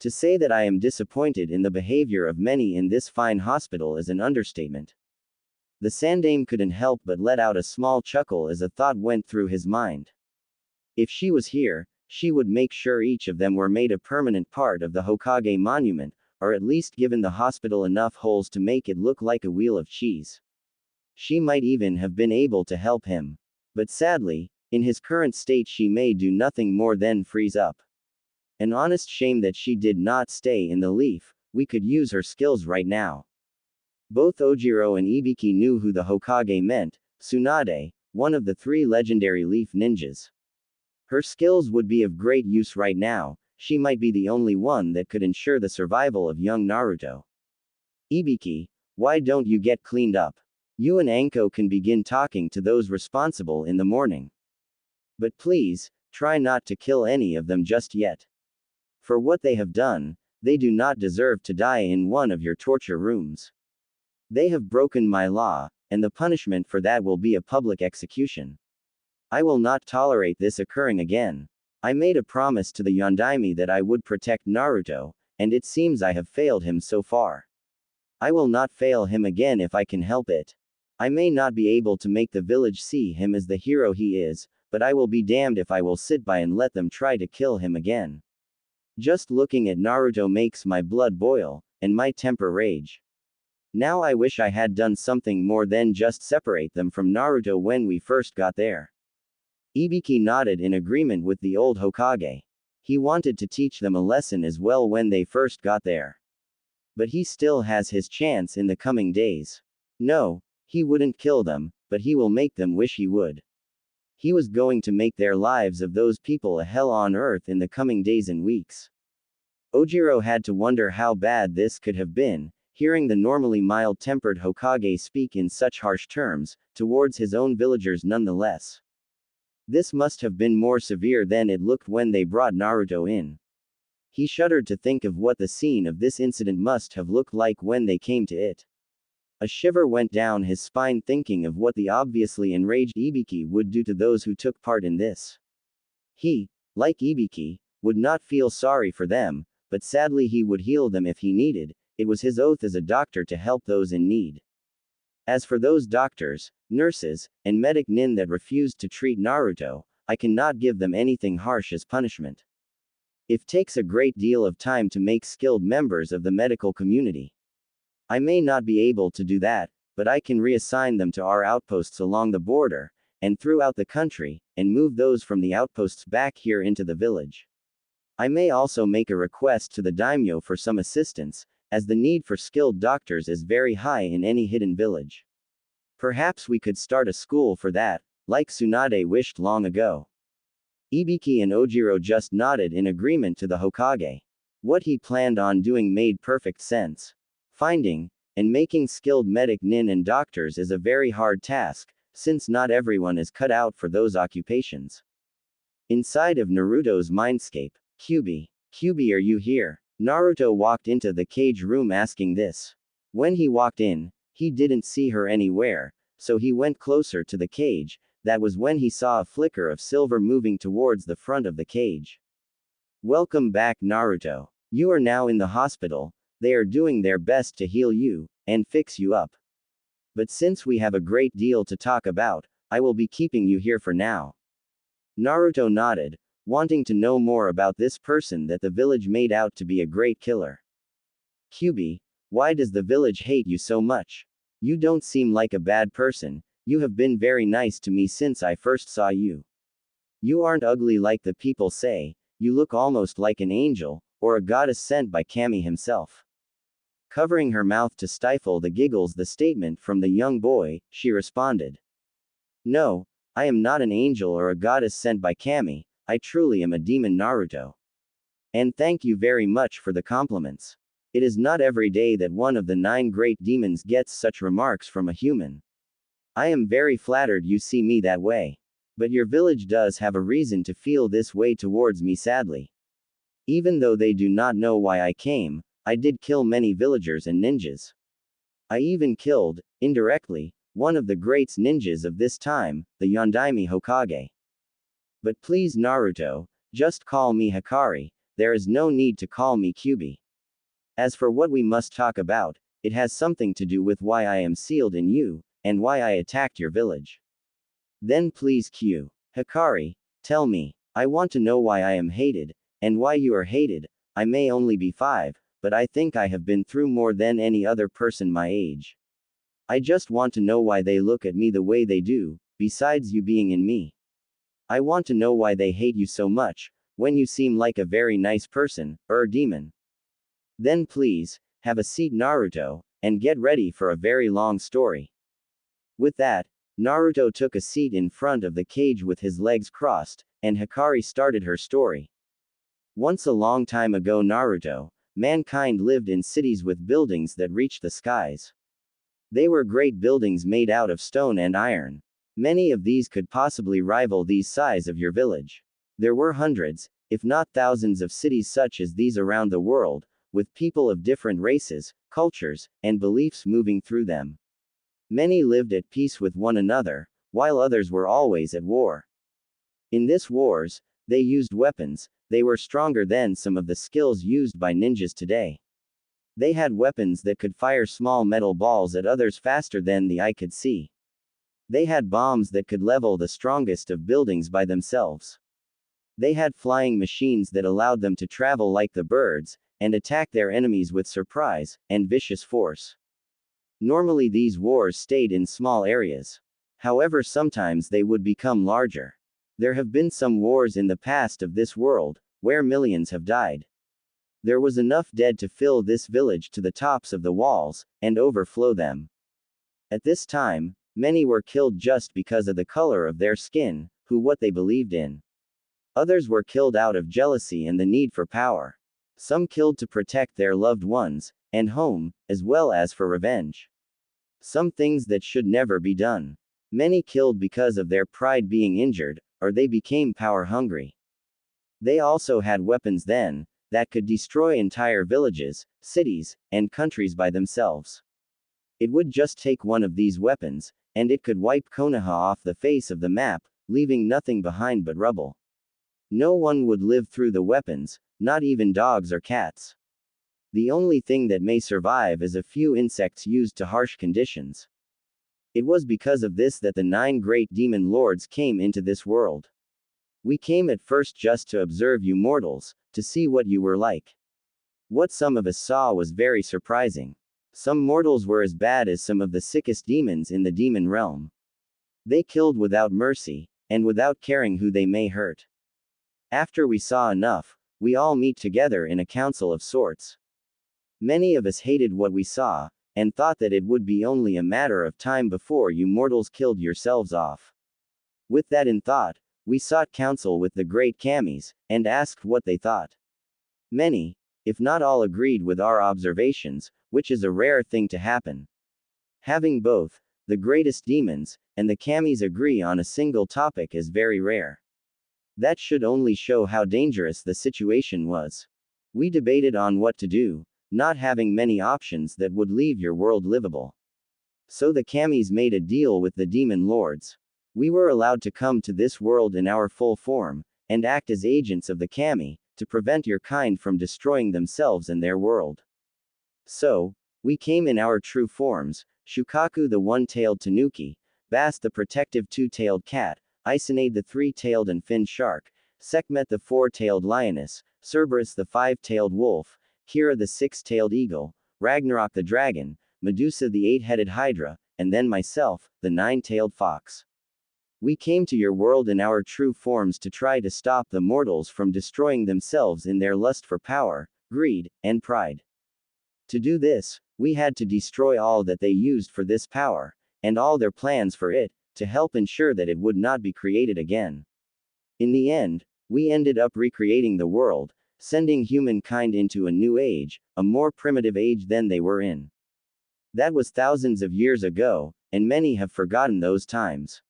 To say that I am disappointed in the behavior of many in this fine hospital is an understatement. The Sandame couldn't help but let out a small chuckle as a thought went through his mind. If she was here, She would make sure each of them were made a permanent part of the Hokage monument, or at least given the hospital enough holes to make it look like a wheel of cheese. She might even have been able to help him. But sadly, in his current state she may do nothing more than freeze up. An honest shame that she did not stay in the leaf. We could use her skills right now. Both Ojiro and Ibiki knew who the Hokage meant, Tsunade, one of the 3 legendary leaf ninjas. Her skills would be of great use right now. She might be the only one that could ensure the survival of young Naruto. Ibiki, why don't you get cleaned up? You and Anko can begin talking to those responsible in the morning. But please, try not to kill any of them just yet. For what they have done, they do not deserve to die in one of your torture rooms. They have broken my law, and the punishment for that will be a public execution. I will not tolerate this occurring again. I made a promise to the Yondaime that I would protect Naruto, and it seems I have failed him so far. I will not fail him again if I can help it. I may not be able to make the village see him as the hero he is, but I will be damned if I will sit by and let them try to kill him again. Just looking at Naruto makes my blood boil, and my temper rage. Now I wish I had done something more than just separate them from Naruto when we first got there. Ibiki nodded in agreement with the old Hokage. He wanted to teach them a lesson as well when they first got there. But he still has his chance in the coming days. No, he wouldn't kill them, but he will make them wish he would. He was going to make their lives of those people a hell on earth in the coming days and weeks. Ojiro had to wonder how bad this could have been, hearing the normally mild-tempered Hokage speak in such harsh terms, towards his own villagers nonetheless. This must have been more severe than it looked when they brought Naruto in. He shuddered to think of what the scene of this incident must have looked like when they came to it. A shiver went down his spine thinking of what the obviously enraged Ibiki would do to those who took part in this. He, like Ibiki, would not feel sorry for them, but sadly he would heal them if he needed. It was his oath as a doctor to help those in need. As for those doctors, nurses, and medic nin that refused to treat Naruto, I cannot give them anything harsh as punishment. It takes a great deal of time to make skilled members of the medical community. I may not be able to do that, but I can reassign them to our outposts along the border, and throughout the country, and move those from the outposts back here into the village. I may also make a request to the daimyo for some assistance, as the need for skilled doctors is very high in any hidden village. Perhaps we could start a school for that, like Tsunade wished long ago. Ibiki and Ojiro just nodded in agreement to the Hokage. What he planned on doing made perfect sense. Finding and making skilled medic nin and doctors is a very hard task, since not everyone is cut out for those occupations. Inside of Naruto's mindscape, Kyubi, are you here? Naruto walked into the cage room asking this. When he walked in, he didn't see her anywhere, so he went closer to the cage. That was when he saw a flicker of silver moving towards the front of the cage. Welcome back, Naruto. You are now in the hospital. They are doing their best to heal you, and fix you up. But since we have a great deal to talk about, I will be keeping you here for now. Naruto nodded, wanting to know more about this person that the village made out to be a great killer. Kyubi, why does the village hate you so much? You don't seem like a bad person. You have been very nice to me since I first saw you. You aren't ugly like the people say, you look almost like an angel, or a goddess sent by Kami himself. Covering her mouth to stifle the giggles the statement from the young boy, she responded. No, I am not an angel or a goddess sent by Kami, I truly am a demon, Naruto. And thank you very much for the compliments. It is not every day that one of the 9 great demons gets such remarks from a human. I am very flattered you see me that way. But your village does have a reason to feel this way towards me, sadly. Even though they do not know why I came, I did kill many villagers and ninjas. I even killed, indirectly, one of the great ninjas of this time, the Yondaime Hokage. But please, Naruto, just call me Hikari, there is no need to call me Kyubi. As for what we must talk about, it has something to do with why I am sealed in you, and why I attacked your village. Then please Hikari, tell me. I want to know why I am hated, and why you are hated. I may only be 5, but I think I have been through more than any other person my age. I just want to know why they look at me the way they do, besides you being in me. I want to know why they hate you so much, when you seem like a very nice person, or demon. Then please, have a seat Naruto, and get ready for a very long story. With that, Naruto took a seat in front of the cage with his legs crossed, and Hikari started her story. Once a long time ago Naruto, mankind lived in cities with buildings that reached the skies. They were great buildings made out of stone and iron. Many of these could possibly rival the size of your village. There were hundreds, if not thousands of cities such as these around the world, with people of different races, cultures, and beliefs moving through them. Many lived at peace with one another, while others were always at war. In this wars, they used weapons. They were stronger than some of the skills used by ninjas today. They had weapons that could fire small metal balls at others faster than the eye could see. They had bombs that could level the strongest of buildings by themselves. They had flying machines that allowed them to travel like the birds, and attack their enemies with surprise and vicious force. Normally these wars stayed in small areas. However, sometimes they would become larger. There have been some wars in the past of this world, where millions have died. There was enough dead to fill this village to the tops of the walls, and overflow them. At this time, many were killed just because of the color of their skin, what they believed in. Others were killed out of jealousy and the need for power. Some killed to protect their loved ones, and home, as well as for revenge. Some things that should never be done. Many killed because of their pride being injured, or they became power hungry. They also had weapons then, that could destroy entire villages, cities, and countries by themselves. It would just take one of these weapons, and it could wipe Konoha off the face of the map, leaving nothing behind but rubble. No one would live through the weapons, not even dogs or cats. The only thing that may survive is a few insects used to harsh conditions. It was because of this that the 9 great demon lords came into this world. We came at first just to observe you mortals, to see what you were like. What some of us saw was very surprising. Some mortals were as bad as some of the sickest demons in the demon realm. They killed without mercy, and without caring who they may hurt. After we saw enough, we all meet together in a council of sorts. Many of us hated what we saw, and thought that it would be only a matter of time before you mortals killed yourselves off. With that in thought, we sought counsel with the great kamis, and asked what they thought. Many, if not all, agreed with our observations, which is a rare thing to happen. Having both, the greatest demons, and the kamis agree on a single topic is very rare. That should only show how dangerous the situation was. We debated on what to do, not having many options that would leave your world livable. So the kamis made a deal with the demon lords. We were allowed to come to this world in our full form, and act as agents of the kami, to prevent your kind from destroying themselves and their world. So, we came in our true forms: Shukaku the one-tailed tanuki, Bast the protective two-tailed cat, Isanade the three-tailed and finned shark, Sekhmet the four-tailed lioness, Cerberus the five-tailed wolf, Kira the six-tailed eagle, Ragnarok the dragon, Medusa the eight-headed hydra, and then myself, the nine-tailed fox. We came to your world in our true forms to try to stop the mortals from destroying themselves in their lust for power, greed, and pride. To do this, we had to destroy all that they used for this power, and all their plans for it, to help ensure that it would not be created again. In the end, we ended up recreating the world, sending humankind into a new age, a more primitive age than they were in. That was thousands of years ago, and many have forgotten those times.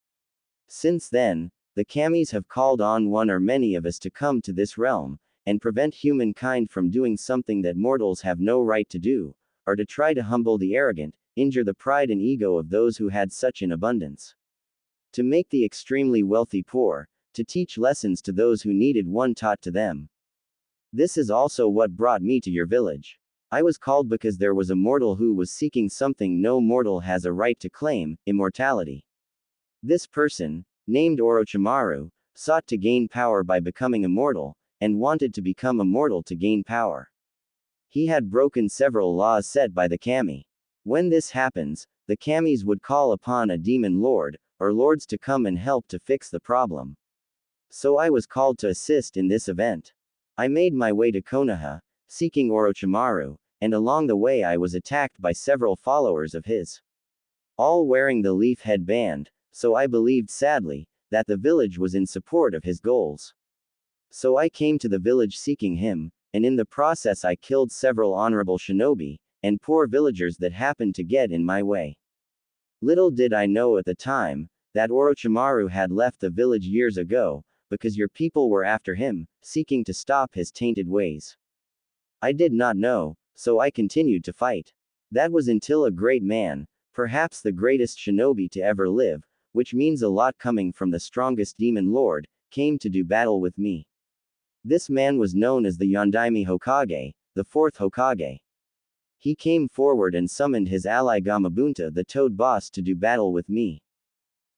Since then, the kamis have called on one or many of us to come to this realm, and prevent humankind from doing something that mortals have no right to do, or to try to humble the arrogant, injure the pride and ego of those who had such in abundance. To make the extremely wealthy poor, to teach lessons to those who needed one taught to them. This is also what brought me to your village. I was called because there was a mortal who was seeking something no mortal has a right to claim: immortality. This person, named Orochimaru, sought to gain power by becoming immortal, and wanted to become immortal to gain power. He had broken several laws set by the kami. When this happens, the kamis would call upon a demon lord, or lords to come and help to fix the problem. So I was called to assist in this event. I made my way to Konoha, seeking Orochimaru, and along the way I was attacked by several followers of his. All wearing the leaf headband, so I believed sadly, that the village was in support of his goals. So I came to the village seeking him, and in the process I killed several honorable shinobi, and poor villagers that happened to get in my way. Little did I know at the time, that Orochimaru had left the village years ago, because your people were after him, seeking to stop his tainted ways. I did not know, so I continued to fight. That was until a great man, perhaps the greatest shinobi to ever live, which means a lot coming from the strongest demon lord, came to do battle with me. This man was known as the Yondaime Hokage, the fourth Hokage. He came forward and summoned his ally Gamabunta the Toad Boss to do battle with me.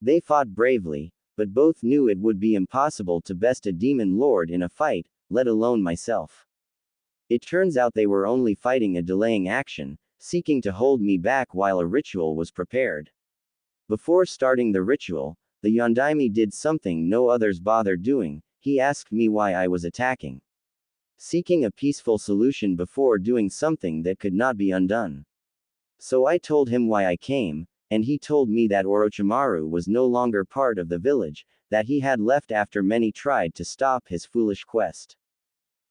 They fought bravely, but both knew it would be impossible to best a demon lord in a fight, let alone myself. It turns out they were only fighting a delaying action, seeking to hold me back while a ritual was prepared. Before starting the ritual, the Yondaime did something no others bothered doing. He asked me why I was attacking. Seeking a peaceful solution before doing something that could not be undone. So I told him why I came, and he told me that Orochimaru was no longer part of the village, that he had left after many tried to stop his foolish quest.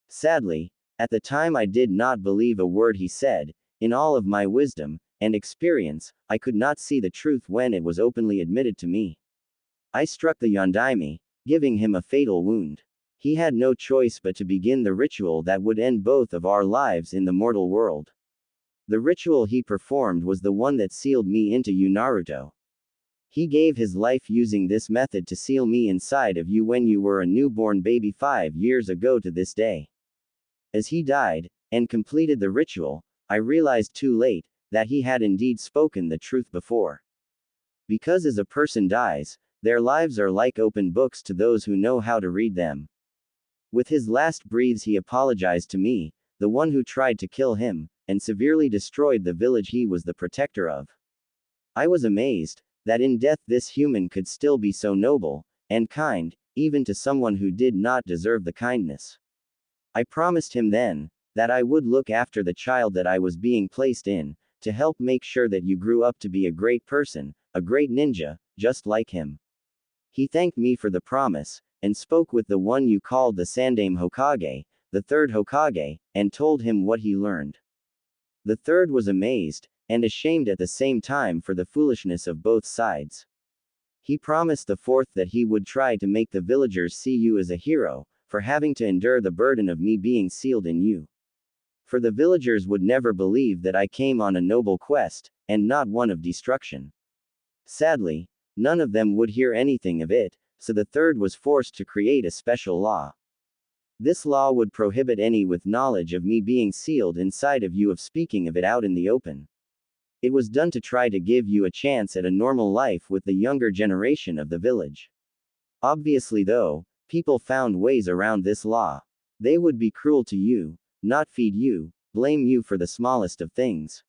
Sadly, at the time I did not believe a word he said. In all of my wisdom and experience, I could not see the truth when it was openly admitted to me. I struck the Yondaime, giving him a fatal wound. He had no choice but to begin the ritual that would end both of our lives in the mortal world. The ritual he performed was the one that sealed me into you, Naruto. He gave his life using this method to seal me inside of you when you were a newborn baby 5 years ago to this day. As he died, and completed the ritual, I realized too late, that he had indeed spoken the truth before. Because as a person dies, their lives are like open books to those who know how to read them. With his last breaths he apologized to me, the one who tried to kill him, and severely destroyed the village he was the protector of. I was amazed, that in death this human could still be so noble, and kind, even to someone who did not deserve the kindness. I promised him then, that I would look after the child that I was being placed in, to help make sure that you grew up to be a great person, a great ninja, just like him. He thanked me for the promise, and spoke with the one you called the Sandaime Hokage, the third Hokage, and told him what he learned. The third was amazed, and ashamed at the same time for the foolishness of both sides. He promised the fourth that he would try to make the villagers see you as a hero, for having to endure the burden of me being sealed in you. For the villagers would never believe that I came on a noble quest, and not one of destruction. Sadly, none of them would hear anything of it, so the third was forced to create a special law. This law would prohibit any with knowledge of me being sealed inside of you of speaking of it out in the open. It was done to try to give you a chance at a normal life with the younger generation of the village. Obviously though, people found ways around this law. They would be cruel to you, not feed you, blame you for the smallest of things.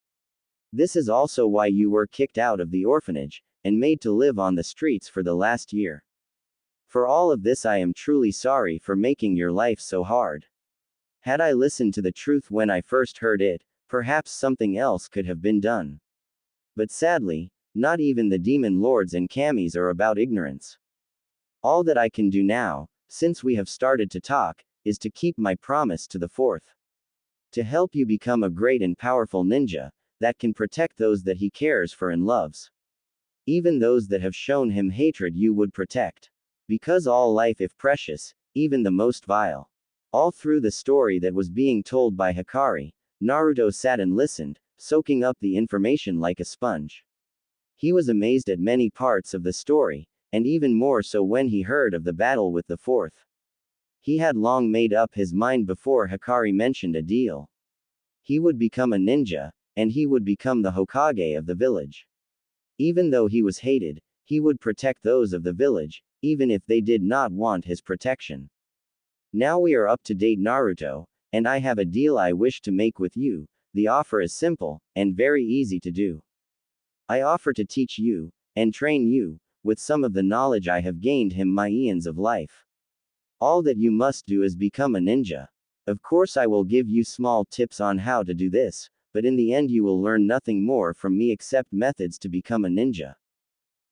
This is also why you were kicked out of the orphanage, and made to live on the streets for the last year. For all of this I am truly sorry for making your life so hard. Had I listened to the truth when I first heard it, perhaps something else could have been done. But sadly, not even the demon lords and kamis are about ignorance. All that I can do now, since we have started to talk, is to keep my promise to the fourth. To help you become a great and powerful ninja, that can protect those that he cares for and loves. Even those that have shown him hatred you would protect. Because all life if precious, even the most vile. All through the story that was being told by Hikari, Naruto sat and listened, soaking up the information like a sponge. He was amazed at many parts of the story, and even more so when he heard of the battle with the fourth. He had long made up his mind before Hikari mentioned a deal. He would become a ninja, and he would become the Hokage of the village. Even though he was hated, he would protect those of the village, even if they did not want his protection. Now we are up to date, Naruto, and I have a deal I wish to make with you. The offer is simple, and very easy to do. I offer to teach you, and train you, with some of the knowledge I have gained in my eons of life. All that you must do is become a ninja. Of course I will give you small tips on how to do this, but in the end you will learn nothing more from me except methods to become a ninja.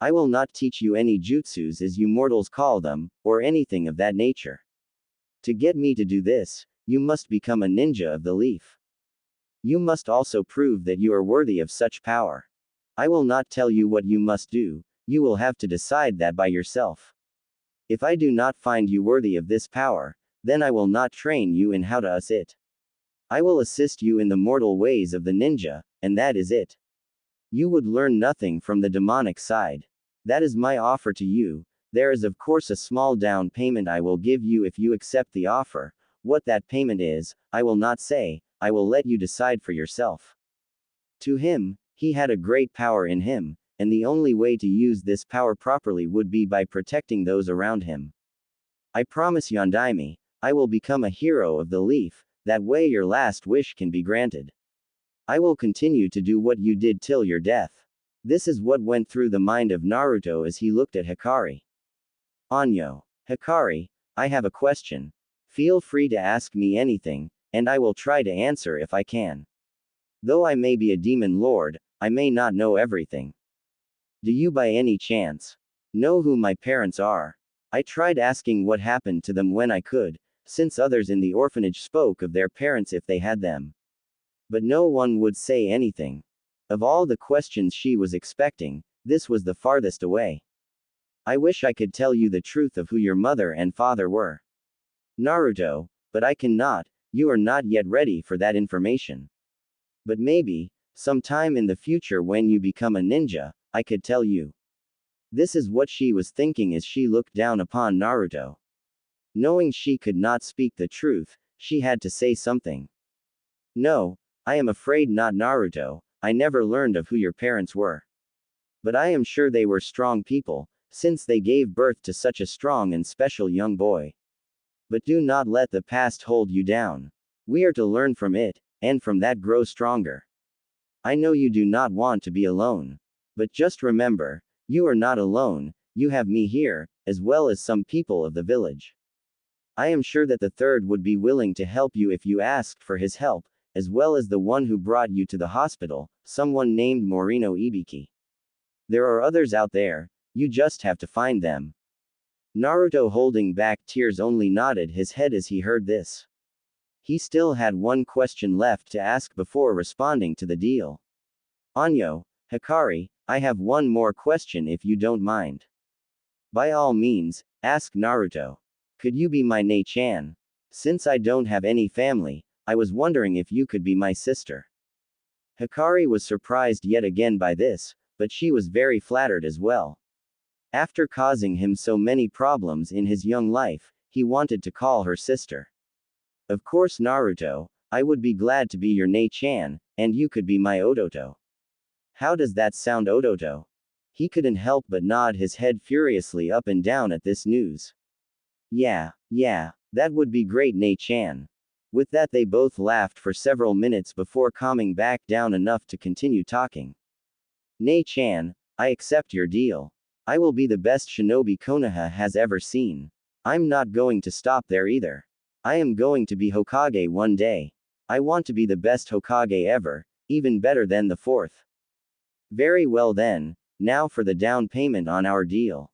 I will not teach you any jutsus as you mortals call them, or anything of that nature. To get me to do this, you must become a ninja of the leaf. You must also prove that you are worthy of such power. I will not tell you what you must do, you will have to decide that by yourself. If I do not find you worthy of this power, then I will not train you in how to use it. I will assist you in the mortal ways of the ninja, and that is it. You would learn nothing from the demonic side. That is my offer to you. There is of course a small down payment I will give you if you accept the offer. What that payment is, I will not say, I will let you decide for yourself. To him, he had a great power in him, and the only way to use this power properly would be by protecting those around him. I promise Yondaime, I will become a hero of the leaf, that way your last wish can be granted. I will continue to do what you did till your death. This is what went through the mind of Naruto as he looked at Hikari. Anyo. Hikari, I have a question. Feel free to ask me anything, and I will try to answer if I can. Though I may be a demon lord, I may not know everything. Do you by any chance know who my parents are? I tried asking what happened to them when I could, since others in the orphanage spoke of their parents if they had them. But no one would say anything. Of all the questions she was expecting, this was the farthest away. I wish I could tell you the truth of who your mother and father were. Naruto, but I cannot, you are not yet ready for that information. But maybe, sometime in the future when you become a ninja, I could tell you. This is what she was thinking as she looked down upon Naruto. Knowing she could not speak the truth, she had to say something. No, I am afraid not, Naruto, I never learned of who your parents were. But I am sure they were strong people, since they gave birth to such a strong and special young boy. But do not let the past hold you down. We are to learn from it, and from that grow stronger. I know you do not want to be alone. But just remember, you are not alone, you have me here, as well as some people of the village. I am sure that the third would be willing to help you if you asked for his help, as well as the one who brought you to the hospital, someone named Morino Ibiki. There are others out there, you just have to find them. Naruto, holding back tears, only nodded his head as he heard this. He still had one question left to ask before responding to the deal. Anyo, Hikari, I have one more question if you don't mind. By all means, ask Naruto. Could you be my Nei-chan? Since I don't have any family, I was wondering if you could be my sister. Hikari was surprised yet again by this, but she was very flattered as well. After causing him so many problems in his young life, he wanted to call her sister. Of course, Naruto, I would be glad to be your Nei-chan, and you could be my Ototo. How does that sound, Ototo? He couldn't help but nod his head furiously up and down at this news. Yeah, that would be great, Nei-chan. With that, they both laughed for several minutes before calming back down enough to continue talking. Nei-chan, I accept your deal. I will be the best shinobi Konoha has ever seen. I'm not going to stop there either. I am going to be Hokage one day. I want to be the best Hokage ever, even better than the fourth. Very well then, now for the down payment on our deal.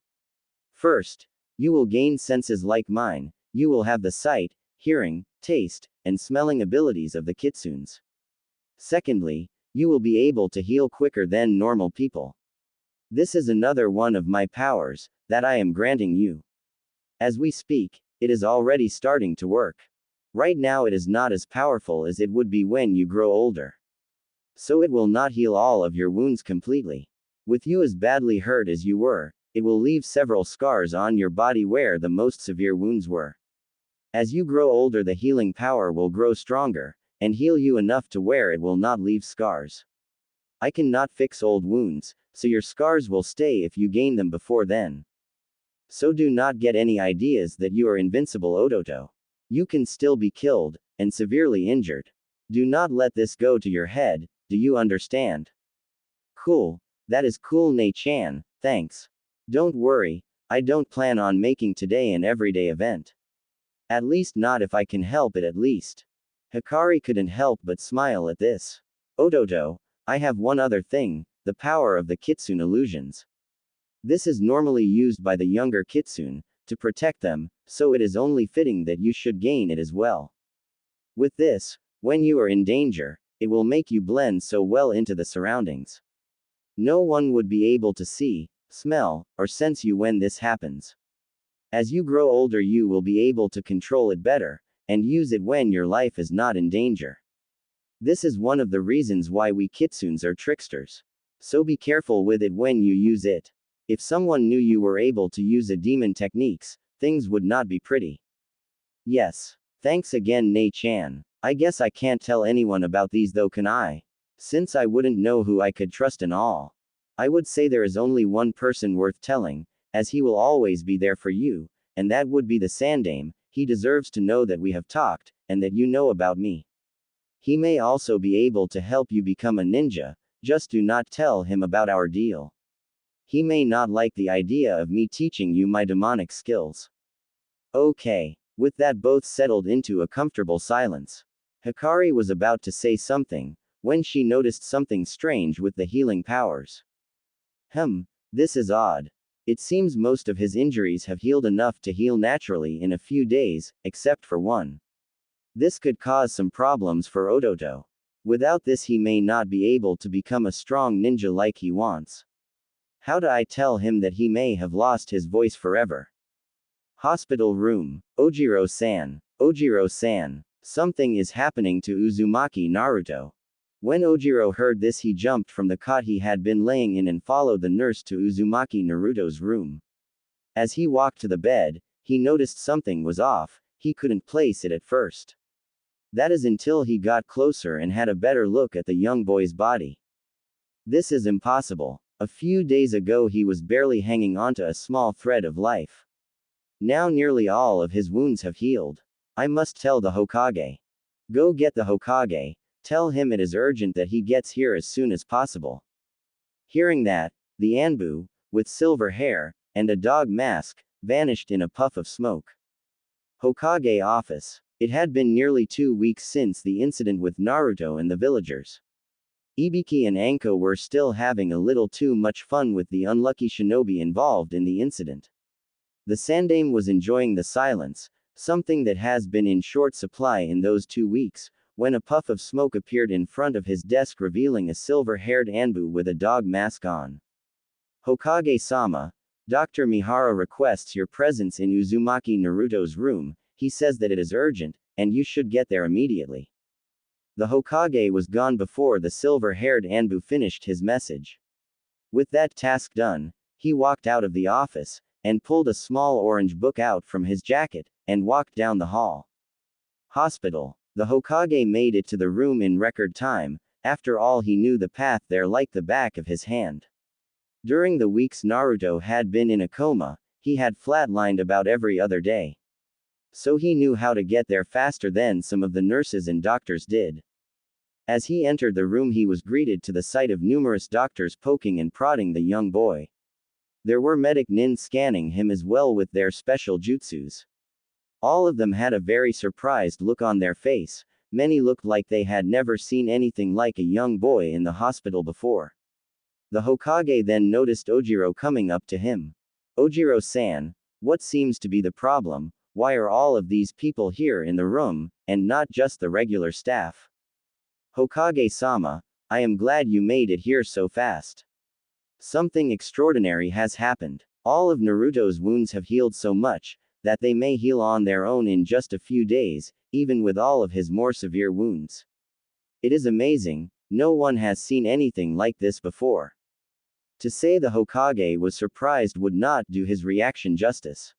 First, you will gain senses like mine, you will have the sight, hearing, taste, and smelling abilities of the kitsunes. Secondly, you will be able to heal quicker than normal people. This is another one of my powers, that I am granting you. As we speak, it is already starting to work. Right now it is not as powerful as it would be when you grow older. So it will not heal all of your wounds completely. With you as badly hurt as you were, it will leave several scars on your body where the most severe wounds were. As you grow older, the healing power will grow stronger, and heal you enough to where it will not leave scars. I cannot fix old wounds, so your scars will stay if you gain them before then. So do not get any ideas that you are invincible, Ototo. You can still be killed, and severely injured. Do not let this go to your head, do you understand? Cool. That is cool, Nei-chan, thanks. Don't worry, I don't plan on making today an everyday event. At least not if I can help it at least. Hikari couldn't help but smile at this. Ototo, I have one other thing, the power of the kitsune illusions. This is normally used by the younger kitsune, to protect them, so it is only fitting that you should gain it as well. With this, when you are in danger, it will make you blend so well into the surroundings. No one would be able to see, smell, or sense you when this happens. As you grow older, you will be able to control it better, and use it when your life is not in danger. This is one of the reasons why we kitsunes are tricksters. So be careful with it when you use it. If someone knew you were able to use a demon techniques, things would not be pretty. Yes. Thanks again, Nei-chan. I guess I can't tell anyone about these though, can I? Since I wouldn't know who I could trust and all. I would say there is only one person worth telling, as he will always be there for you, and that would be the Sandame. He deserves to know that we have talked, and that you know about me. He may also be able to help you become a ninja, just do not tell him about our deal. He may not like the idea of me teaching you my demonic skills. Okay. With that, both settled into a comfortable silence. Hikari was about to say something, when she noticed something strange with the healing powers. This is odd. It seems most of his injuries have healed enough to heal naturally in a few days, except for one. This could cause some problems for Ototo. Without this, he may not be able to become a strong ninja like he wants. How do I tell him that he may have lost his voice forever? Hospital room. Ojiro-san. Ojiro-san. Something is happening to Uzumaki Naruto. When Ojiro heard this, he jumped from the cot he had been laying in and followed the nurse to Uzumaki Naruto's room. As he walked to the bed, he noticed something was off, he couldn't place it at first. That is until he got closer and had a better look at the young boy's body. This is impossible. A few days ago he was barely hanging onto a small thread of life. Now nearly all of his wounds have healed. I must tell the Hokage. Go get the Hokage, tell him it is urgent that he gets here as soon as possible. Hearing that, the ANBU, with silver hair, and a dog mask, vanished in a puff of smoke. Hokage office. It had been nearly 2 weeks since the incident with Naruto and the villagers. Ibiki and Anko were still having a little too much fun with the unlucky shinobi involved in the incident. The Sandame was enjoying the silence, something that has been in short supply in those 2 weeks, when a puff of smoke appeared in front of his desk revealing a silver-haired ANBU with a dog mask on. Hokage-sama, Dr. Mihara requests your presence in Uzumaki Naruto's room, he says that it is urgent, and you should get there immediately. The Hokage was gone before the silver-haired ANBU finished his message. With that task done, he walked out of the office, and pulled a small orange book out from his jacket, and walked down the hall. Hospital. The Hokage made it to the room in record time, after all he knew the path there like the back of his hand. During the weeks Naruto had been in a coma, he had flatlined about every other day. So he knew how to get there faster than some of the nurses and doctors did. As he entered the room he was greeted to the sight of numerous doctors poking and prodding the young boy. There were medic nin scanning him as well with their special jutsus. All of them had a very surprised look on their face, many looked like they had never seen anything like a young boy in the hospital before. The Hokage then noticed Ojiro coming up to him. Ojiro-san, what seems to be the problem? Why are all of these people here in the room, and not just the regular staff? Hokage-sama, I am glad you made it here so fast. Something extraordinary has happened. All of Naruto's wounds have healed so much, that they may heal on their own in just a few days, even with all of his more severe wounds. It is amazing, no one has seen anything like this before. To say the Hokage was surprised would not do his reaction justice.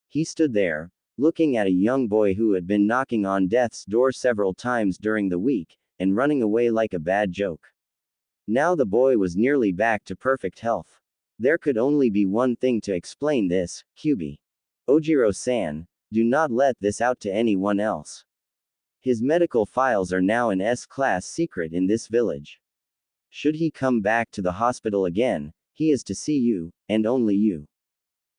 He stood there, looking at a young boy who had been knocking on death's door several times during the week, and running away like a bad joke. Now the boy was nearly back to perfect health. There could only be one thing to explain this, Kyubi. Ojiro-san, do not let this out to anyone else. His medical files are now an S-class secret in this village. Should he come back to the hospital again, he is to see you, and only you.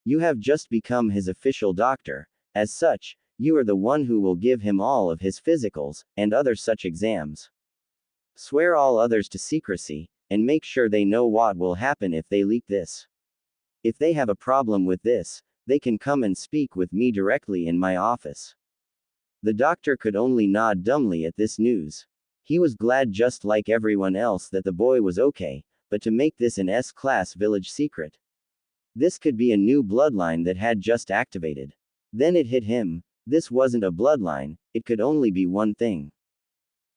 You have just become his official doctor. As such, you are the one who will give him all of his physicals, and other such exams. Swear all others to secrecy, and make sure they know what will happen if they leak this. If they have a problem with this, they can come and speak with me directly in my office. The doctor could only nod dumbly at this news. He was glad just like everyone else that the boy was okay, but to make this an S-class village secret. This could be a new bloodline that had just activated. Then it hit him. This wasn't a bloodline, it could only be one thing.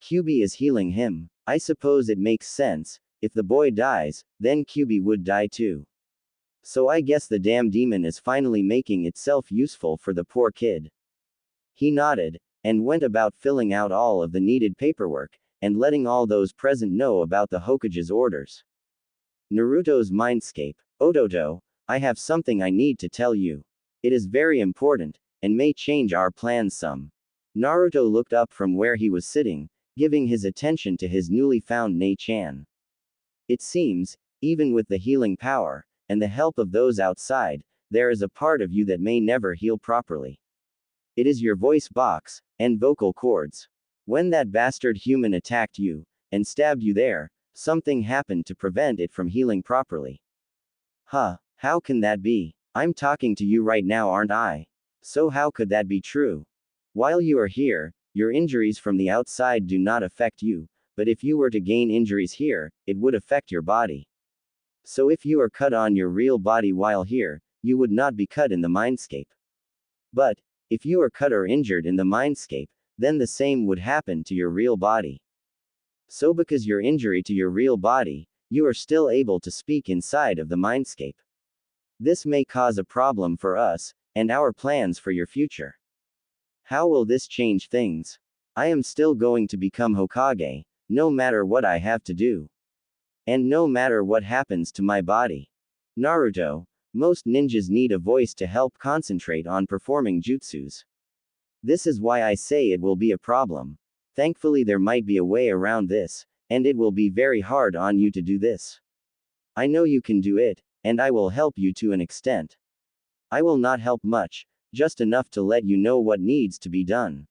Kyubi is healing him. I suppose it makes sense. If the boy dies, then Kyubi would die too. So I guess the damn demon is finally making itself useful for the poor kid. He nodded, and went about filling out all of the needed paperwork, and letting all those present know about the Hokage's orders. Naruto's mindscape. Ototo, I have something I need to tell you. It is very important, and may change our plans some. Naruto looked up from where he was sitting, giving his attention to his newly found Nei-chan. It seems, even with the healing power, and the help of those outside, there is a part of you that may never heal properly. It is your voice box, and vocal cords. When that bastard human attacked you, and stabbed you there, something happened to prevent it from healing properly. Huh, how can that be? I'm talking to you right now, aren't I? So how could that be true? While you are here, your injuries from the outside do not affect you, but if you were to gain injuries here, it would affect your body. So if you are cut on your real body while here, you would not be cut in the mindscape. But, if you are cut or injured in the mindscape, then the same would happen to your real body. So because your injury to your real body, you are still able to speak inside of the mindscape. This may cause a problem for us, and our plans for your future. How will this change things? I am still going to become Hokage, no matter what I have to do. And no matter what happens to my body. Naruto, most ninjas need a voice to help concentrate on performing jutsus. This is why I say it will be a problem. Thankfully there might be a way around this, and it will be very hard on you to do this. I know you can do it, and I will help you to an extent. I will not help much, just enough to let you know what needs to be done.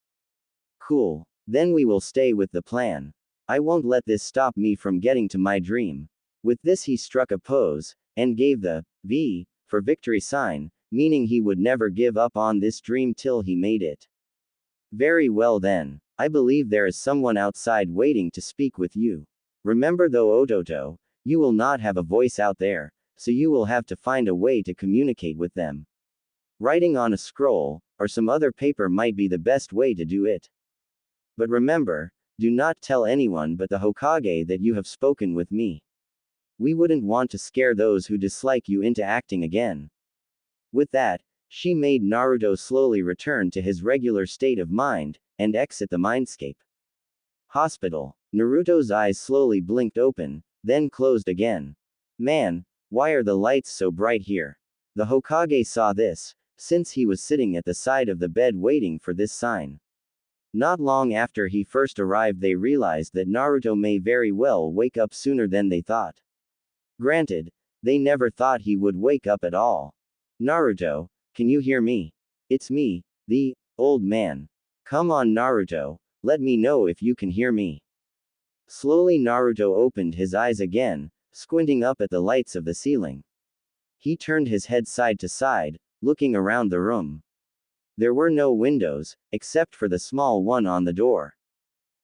Cool. Then we will stay with the plan. I won't let this stop me from getting to my dream. With this he struck a pose, and gave the V for victory sign, meaning he would never give up on this dream till he made it. Very well then. I believe there is someone outside waiting to speak with you. Remember though, Ototo, you will not have a voice out there, so you will have to find a way to communicate with them. Writing on a scroll, or some other paper might be the best way to do it. But remember, do not tell anyone but the Hokage that you have spoken with me. We wouldn't want to scare those who dislike you into acting again. With that, she made Naruto slowly return to his regular state of mind, and exit the mindscape. Hospital. Naruto's eyes slowly blinked open, then closed again. Man, why are the lights so bright here? The Hokage saw this, since he was sitting at the side of the bed waiting for this sign. Not long after he first arrived they realized that Naruto may very well wake up sooner than they thought. Granted, they never thought he would wake up at all. Naruto, can you hear me? It's me, the old man. Come on Naruto, let me know if you can hear me. Slowly Naruto opened his eyes again, squinting up at the lights of the ceiling. He turned his head side to side, looking around the room. There were no windows, except for the small one on the door.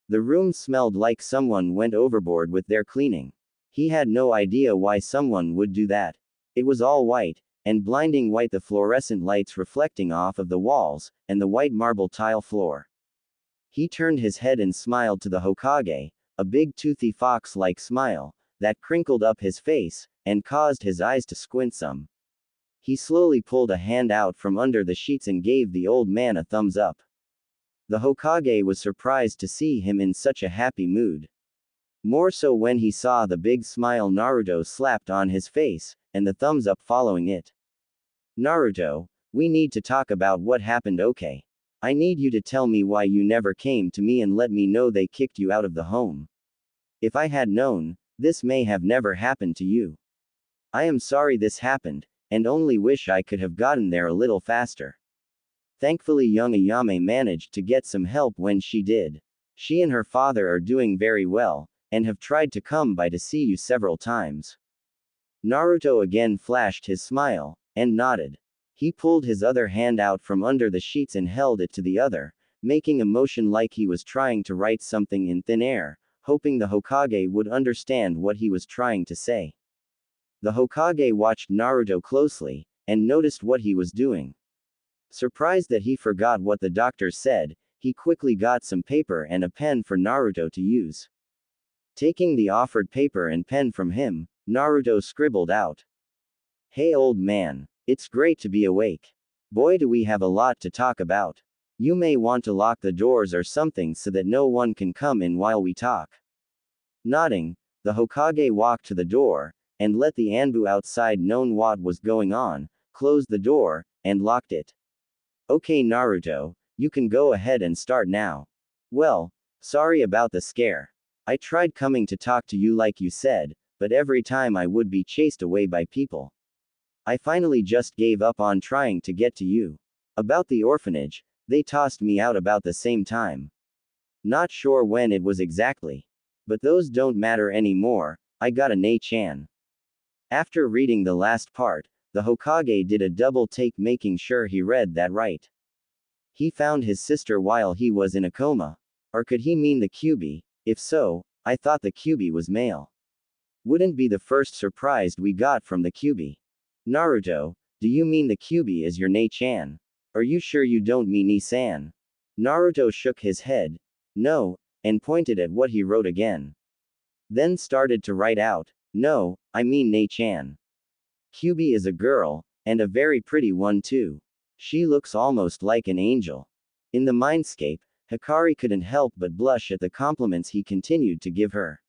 The room smelled like someone went overboard with their cleaning. He had no idea why someone would do that. It was all white, and blinding white, the fluorescent lights reflecting off of the walls, and the white marble tile floor. He turned his head and smiled to the Hokage, a big toothy fox-like smile, that crinkled up his face, and caused his eyes to squint some. He slowly pulled a hand out from under the sheets and gave the old man a thumbs up. The Hokage was surprised to see him in such a happy mood. More so when he saw the big smile Naruto slapped on his face, and the thumbs up following it. Naruto, we need to talk about what happened, okay? I need you to tell me why you never came to me and let me know they kicked you out of the home. If I had known, this may have never happened to you. I am sorry this happened, and only wish I could have gotten there a little faster. Thankfully young Ayame managed to get some help when she did. She and her father are doing very well, and have tried to come by to see you several times. Naruto again flashed his smile, and nodded. He pulled his other hand out from under the sheets and held it to the other, making a motion like he was trying to write something in thin air, hoping the Hokage would understand what he was trying to say. The Hokage watched Naruto closely, and noticed what he was doing. Surprised that he forgot what the doctor said, he quickly got some paper and a pen for Naruto to use. Taking the offered paper and pen from him, Naruto scribbled out. Hey old man, it's great to be awake. Boy do we have a lot to talk about. You may want to lock the doors or something so that no one can come in while we talk. Nodding, the Hokage walked to the door, and let the ANBU outside know what was going on, closed the door, and locked it. Okay Naruto, you can go ahead and start now. Well, sorry about the scare. I tried coming to talk to you like you said, but every time I would be chased away by people. I finally just gave up on trying to get to you. About the orphanage, they tossed me out about the same time. Not sure when it was exactly. But those don't matter anymore, I got a Nei-chan. After reading the last part, the Hokage did a double take making sure he read that right. He found his sister while he was in a coma. Or could he mean the Kyuubi? If so, I thought the Kyuubi was male. Wouldn't be the first surprise we got from the Kyuubi. Naruto, do you mean the Kyuubi is your Nei-chan? Are you sure you don't mean Nii-san? Naruto shook his head. No, and pointed at what he wrote again. Then started to write out, no, I mean Nei-chan. Kyuubi is a girl, and a very pretty one too. She looks almost like an angel. In the mindscape, Hikari couldn't help but blush at the compliments he continued to give her.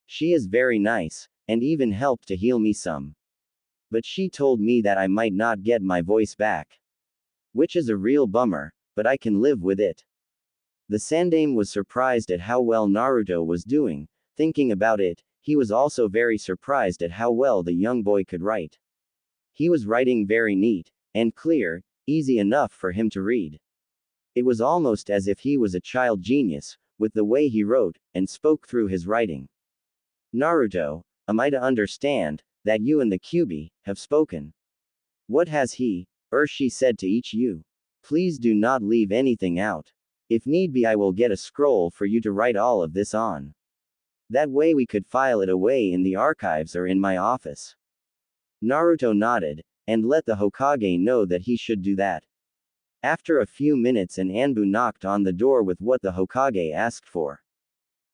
She is very nice, and even helped to heal me some. But she told me that I might not get my voice back. Which is a real bummer, but I can live with it. The Sandaime was surprised at how well Naruto was doing. Thinking about it, he was also very surprised at how well the young boy could write. He was writing very neat, and clear, easy enough for him to read. It was almost as if he was a child genius, with the way he wrote, and spoke through his writing. Naruto, am I to understand, that you and the Kyuubi, have spoken? What has he, or she said to each you? Please do not leave anything out. If need be I will get a scroll for you to write all of this on. That way we could file it away in the archives or in my office. Naruto nodded, and let the Hokage know that he should do that. After a few minutes an ANBU knocked on the door with what the Hokage asked for.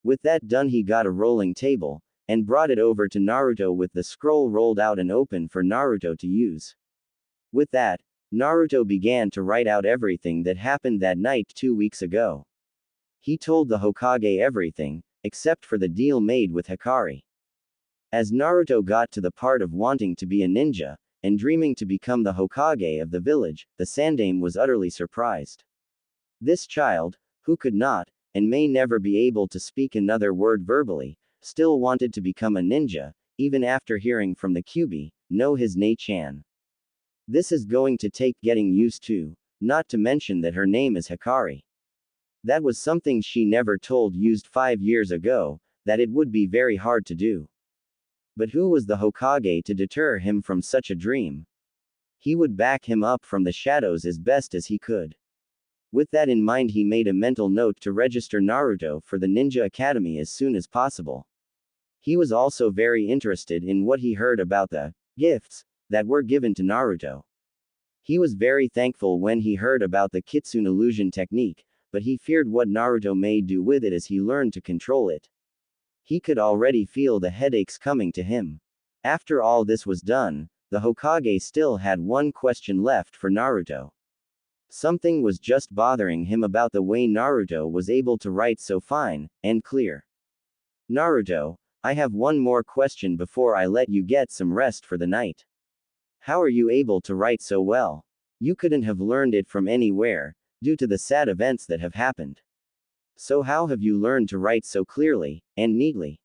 With that done he got a rolling table, and brought it over to Naruto with the scroll rolled out and open for Naruto to use. With that, Naruto began to write out everything that happened that night 2 weeks ago. He told the Hokage everything, except for the deal made with Hikari. As Naruto got to the part of wanting to be a ninja, and dreaming to become the Hokage of the village, the Sandaime was utterly surprised. This child, who could not, and may never be able to speak another word verbally, still wanted to become a ninja, even after hearing from the Kyuubi, know his Nei-chan. This is going to take getting used to, not to mention that her name is Hikari. That was something she never told used 5 years ago, that it would be very hard to do. But who was the Hokage to deter him from such a dream? He would back him up from the shadows as best as he could. With that in mind he made a mental note to register Naruto for the Ninja Academy as soon as possible. He was also very interested in what he heard about the gifts that were given to Naruto. He was very thankful when he heard about the Kitsune illusion technique, but he feared what Naruto may do with it as he learned to control it. He could already feel the headaches coming to him. After all this was done, the Hokage still had one question left for Naruto. Something was just bothering him about the way Naruto was able to write so fine and clear. Naruto, I have one more question before I let you get some rest for the night. How are you able to write so well? You couldn't have learned it from anywhere, due to the sad events that have happened. So how have you learned to write so clearly, and neatly?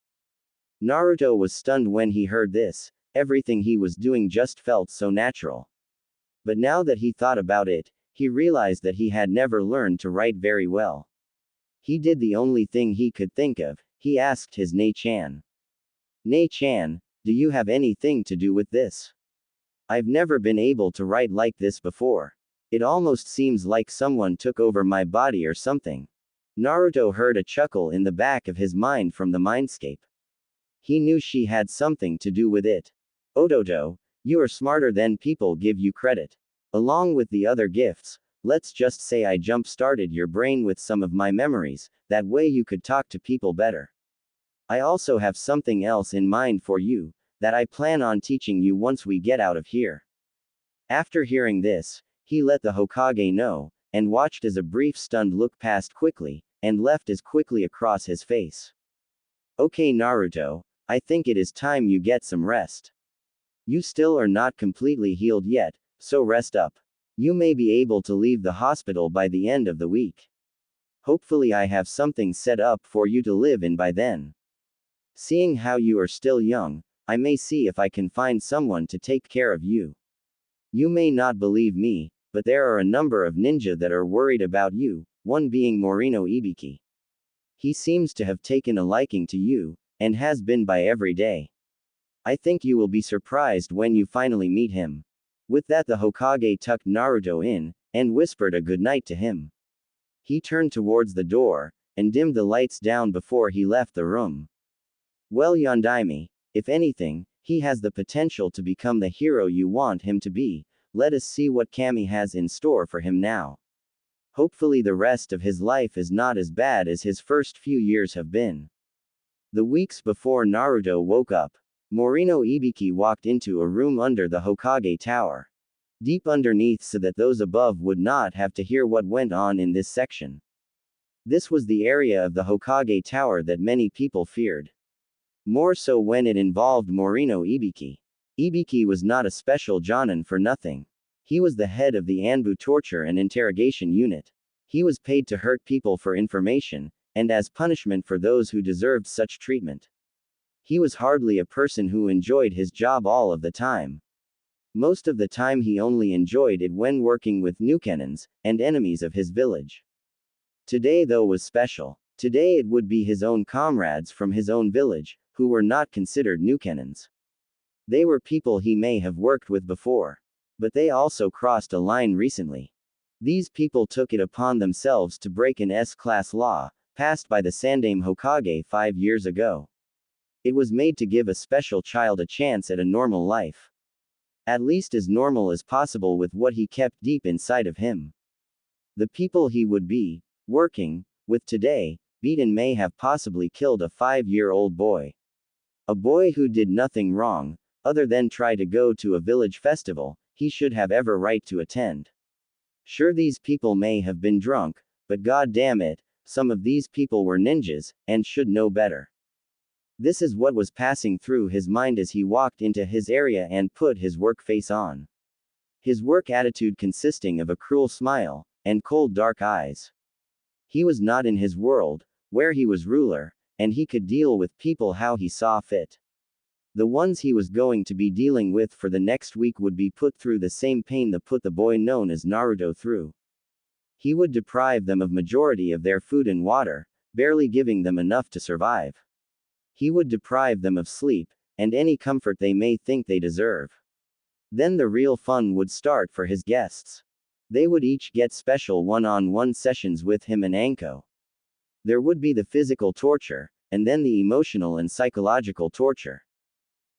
Naruto was stunned when he heard this. Everything he was doing just felt so natural. But now that he thought about it, he realized that he had never learned to write very well. He did the only thing he could think of. He asked his Ne-chan. Ne-chan, do you have anything to do with this? I've never been able to write like this before. It almost seems like someone took over my body or something. Naruto heard a chuckle in the back of his mind from the mindscape. He knew she had something to do with it. Ototo, you are smarter than people give you credit. Along with the other gifts, let's just say I jump-started your brain with some of my memories, that way you could talk to people better. I also have something else in mind for you, that I plan on teaching you once we get out of here. After hearing this, he let the Hokage know, and watched as a brief stunned look passed quickly, and left as quickly across his face. Okay Naruto, I think it is time you get some rest. You still are not completely healed yet, so rest up. You may be able to leave the hospital by the end of the week. Hopefully I have something set up for you to live in by then. Seeing how you are still young, I may see if I can find someone to take care of you. You may not believe me, but there are a number of ninja that are worried about you, one being Morino Ibiki. He seems to have taken a liking to you, and has been by every day. I think you will be surprised when you finally meet him. With that the Hokage tucked Naruto in, and whispered a good night to him. He turned towards the door, and dimmed the lights down before he left the room. Well Yondaime, if anything, he has the potential to become the hero you want him to be. Let us see what Kami has in store for him now. Hopefully the rest of his life is not as bad as his first few years have been. The weeks before Naruto woke up, Morino Ibiki walked into a room under the Hokage Tower. Deep underneath so that those above would not have to hear what went on in this section. This was the area of the Hokage Tower that many people feared. More so when it involved Morino Ibiki. Ibiki was not a special jonin for nothing. He was the head of the ANBU torture and interrogation unit. He was paid to hurt people for information, and as punishment for those who deserved such treatment. He was hardly a person who enjoyed his job all of the time. Most of the time he only enjoyed it when working with Nukenans, and enemies of his village. Today though was special. Today it would be his own comrades from his own village, who were not considered Nukenans. They were people he may have worked with before. But they also crossed a line recently. These people took it upon themselves to break an S-class law, passed by the Sandaime Hokage 5 years ago. It was made to give a special child a chance at a normal life. At least as normal as possible with what he kept deep inside of him. The people he would be working with today, beat and may have possibly killed a 5-year-old boy. A boy who did nothing wrong, other than try to go to a village festival, he should have ever right to attend. Sure these people may have been drunk, but god damn it, some of these people were ninjas, and should know better. This is what was passing through his mind as he walked into his area and put his work face on. His work attitude consisting of a cruel smile, and cold dark eyes. He was not in his world, where he was ruler, and he could deal with people how he saw fit. The ones he was going to be dealing with for the next week would be put through the same pain that put the boy known as Naruto through. He would deprive them of majority of their food and water, barely giving them enough to survive. He would deprive them of sleep, and any comfort they may think they deserve. Then the real fun would start for his guests. They would each get special one-on-one sessions with him and Anko. There would be the physical torture, and then the emotional and psychological torture.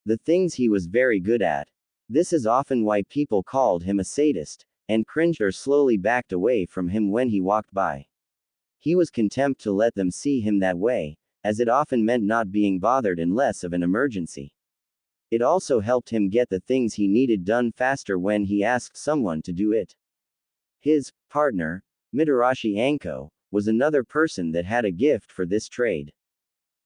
The things he was very good at. This is often why people called him a sadist, and cringed or slowly backed away from him when he walked by. He was content to let them see him that way, as it often meant not being bothered unless of an emergency. It also helped him get the things he needed done faster when he asked someone to do it. His partner, Mitarashi Anko, was another person that had a gift for this trade.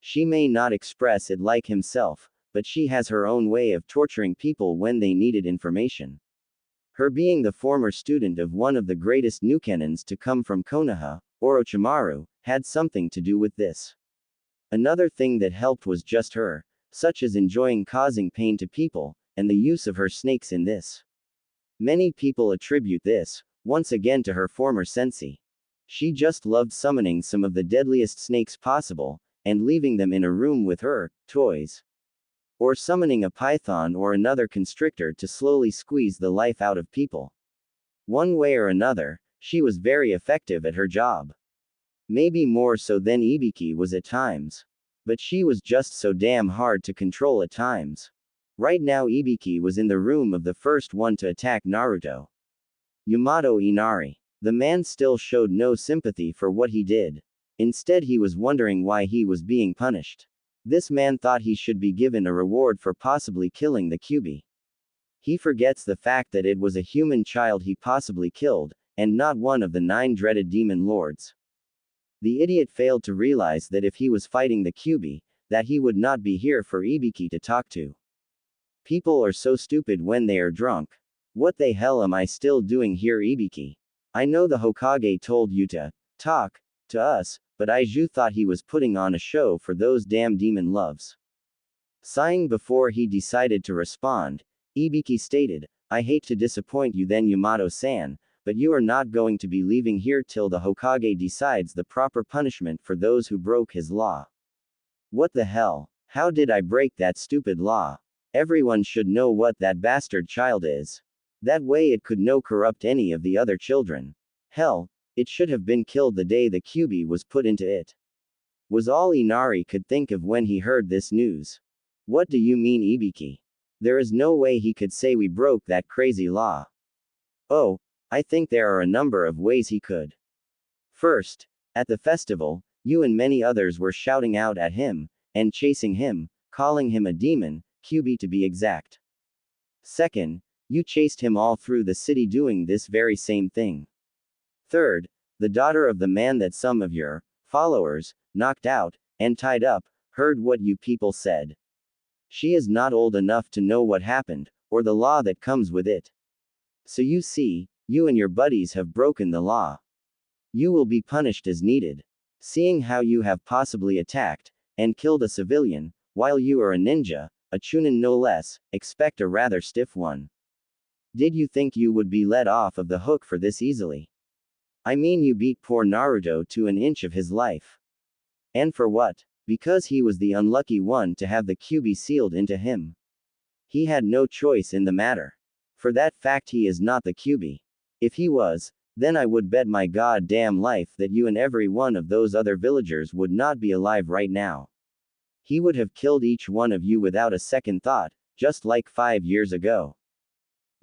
She may not express it like himself, but she has her own way of torturing people when they needed information. Her being the former student of one of the greatest Nukenans to come from Konoha, Orochimaru, had something to do with this. Another thing that helped was just her, such as enjoying causing pain to people, and the use of her snakes in this. Many people attribute this, once again, to her former sensei. She just loved summoning some of the deadliest snakes possible, and leaving them in a room with her toys. Or summoning a python or another constrictor to slowly squeeze the life out of people. One way or another, she was very effective at her job. Maybe more so than Ibiki was at times. But she was just so damn hard to control at times. Right now Ibiki was in the room of the first one to attack Naruto. Yamato Inari. The man still showed no sympathy for what he did. Instead he was wondering why he was being punished. This man thought he should be given a reward for possibly killing the Kyuubi. He forgets the fact that it was a human child he possibly killed, and not one of the 9 dreaded demon lords. The idiot failed to realize that if he was fighting the Kyuubi, that he would not be here for Ibiki to talk to. People are so stupid when they are drunk. What the hell am I still doing here, Ibiki? I know the Hokage told you to talk to us, but Aiju thought he was putting on a show for those damn demon loves. Sighing before he decided to respond, Ibiki stated, I hate to disappoint you then Yamato-san, but you are not going to be leaving here till the Hokage decides the proper punishment for those who broke his law. What the hell? How did I break that stupid law? Everyone should know what that bastard child is. That way it could no corrupt any of the other children. Hell, it should have been killed the day the Kyuubi was put into it. Was all Inari could think of when he heard this news. What do you mean, Ibiki? There is no way he could say we broke that crazy law. Oh, I think there are a number of ways he could. First, at the festival, you and many others were shouting out at him, and chasing him, calling him a demon, Kyuubi to be exact. Second, you chased him all through the city doing this very same thing. Third, the daughter of the man that some of your followers knocked out and tied up heard what you people said. She is not old enough to know what happened, or the law that comes with it. So you see, you and your buddies have broken the law. You will be punished as needed. Seeing how you have possibly attacked and killed a civilian, while you are a ninja, a chunin no less, expect a rather stiff one. Did you think you would be let off of the hook for this easily? I mean, you beat poor Naruto to an inch of his life. And for what? Because he was the unlucky one to have the Kyuubi sealed into him. He had no choice in the matter. For that fact he is not the Kyuubi. If he was, then I would bet my goddamn life that you and every one of those other villagers would not be alive right now. He would have killed each one of you without a second thought, just like 5 years ago.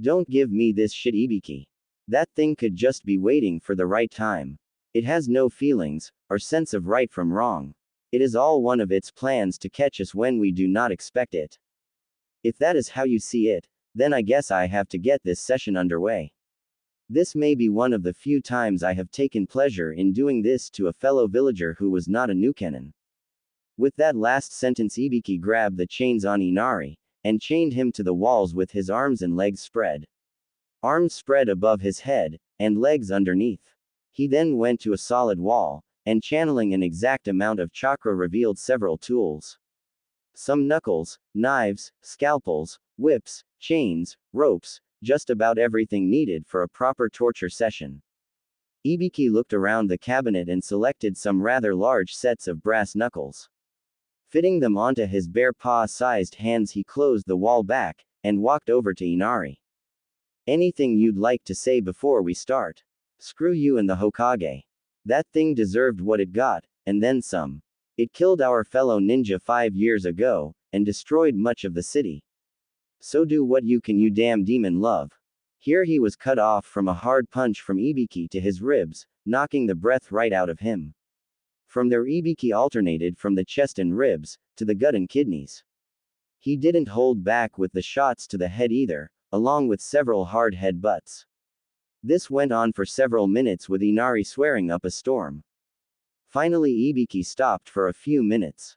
Don't give me this shit, Ibiki. That thing could just be waiting for the right time. It has no feelings, or sense of right from wrong. It is all one of its plans to catch us when we do not expect it. If that is how you see it, then I guess I have to get this session underway. This may be one of the few times I have taken pleasure in doing this to a fellow villager who was not a Nukenin. With that last sentence Ibiki grabbed the chains on Inari, and chained him to the walls with his arms and legs spread. Arms spread above his head, and legs underneath. He then went to a solid wall, and channeling an exact amount of chakra revealed several tools. Some knuckles, knives, scalpels, whips, chains, ropes, just about everything needed for a proper torture session. Ibiki looked around the cabinet and selected some rather large sets of brass knuckles. Fitting them onto his bare paw-sized hands he closed the wall back, and walked over to Inari. Anything you'd like to say before we start? Screw you and the Hokage. That thing deserved what it got, and then some. It killed our fellow ninja 5 years ago, and destroyed much of the city. So do what you can, you damn demon love. Here he was cut off from a hard punch from Ibiki to his ribs, knocking the breath right out of him. From there Ibiki alternated from the chest and ribs, to the gut and kidneys. He didn't hold back with the shots to the head either, along with several hard headbutts. This went on for several minutes with Inari swearing up a storm. Finally Ibiki stopped for a few minutes.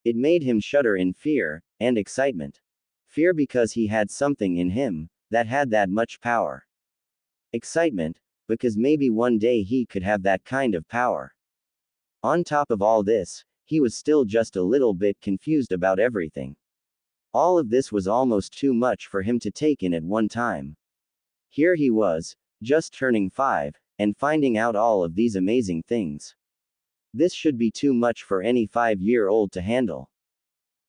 It made him shudder in fear and excitement. Fear because he had something in him that had that much power. Excitement because maybe one day he could have that kind of power. On top of all this, he was still just a little bit confused about everything. All of this was almost too much for him to take in at one time. Here he was, just turning 5, and finding out all of these amazing things. This should be too much for any 5-year-old to handle.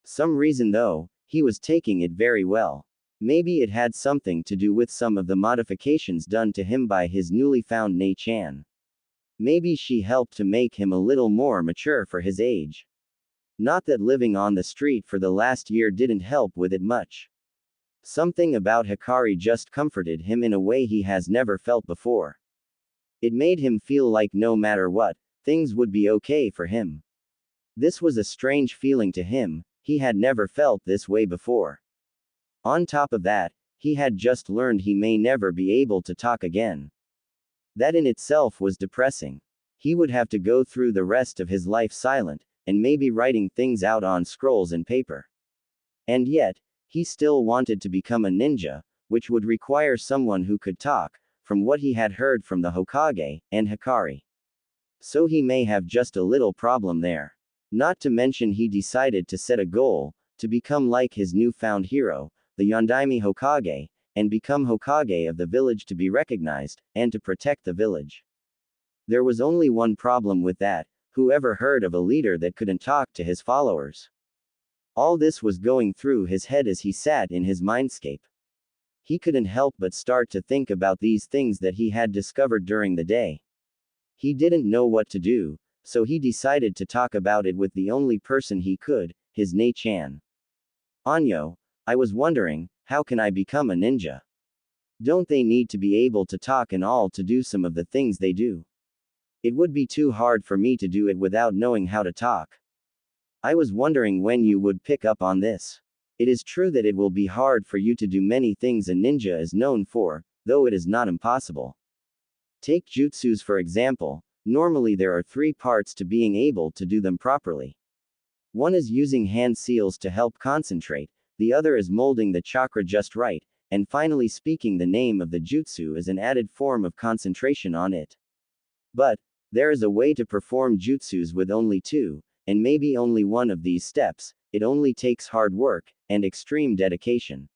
Some reason though, he was taking it very well. Maybe it had something to do with some of the modifications done to him by his newly found Nei-chan. Maybe she helped to make him a little more mature for his age. Not that living on the street for the last year didn't help with it much. Something about Hikari just comforted him in a way he has never felt before. It made him feel like no matter what, things would be okay for him. This was a strange feeling to him, he had never felt this way before. On top of that, he had just learned he may never be able to talk again. That in itself was depressing. He would have to go through the rest of his life silent, and maybe writing things out on scrolls and paper. And yet, he still wanted to become a ninja, which would require someone who could talk, from what he had heard from the Hokage and Hikari. So he may have just a little problem there. Not to mention he decided to set a goal, to become like his newfound hero, the Yondaime Hokage, and become Hokage of the village to be recognized, and to protect the village. There was only one problem with that: who ever heard of a leader that couldn't talk to his followers? All this was going through his head as he sat in his mindscape. He couldn't help but start to think about these things that he had discovered during the day. He didn't know what to do, so he decided to talk about it with the only person he could, his Nei-chan. Anyo, I was wondering, how can I become a ninja? Don't they need to be able to talk and all to do some of the things they do? It would be too hard for me to do it without knowing how to talk. I was wondering when you would pick up on this. It is true that it will be hard for you to do many things a ninja is known for, though it is not impossible. Take jutsus for example. Normally there are 3 parts to being able to do them properly. One is using hand seals to help concentrate, the other is molding the chakra just right, and finally speaking the name of the jutsu is an added form of concentration on it. But there is a way to perform jutsus with only 2, and maybe only one of these steps. It only takes hard work and extreme dedication.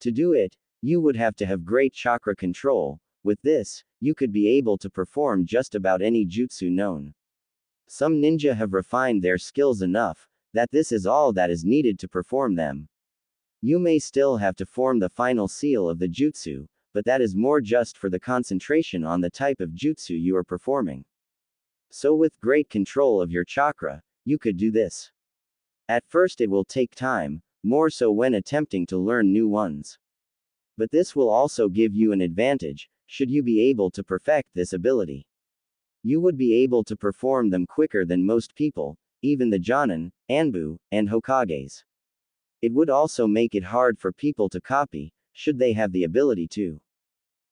To do it, you would have to have great chakra control. With this, you could be able to perform just about any jutsu known. Some ninja have refined their skills enough that this is all that is needed to perform them. You may still have to form the final seal of the jutsu, but that is more just for the concentration on the type of jutsu you are performing. So with great control of your chakra, you could do this. At first it will take time, more so when attempting to learn new ones. But this will also give you an advantage, should you be able to perfect this ability. You would be able to perform them quicker than most people, even the Jonin, ANBU, and Hokages. It would also make it hard for people to copy, should they have the ability to.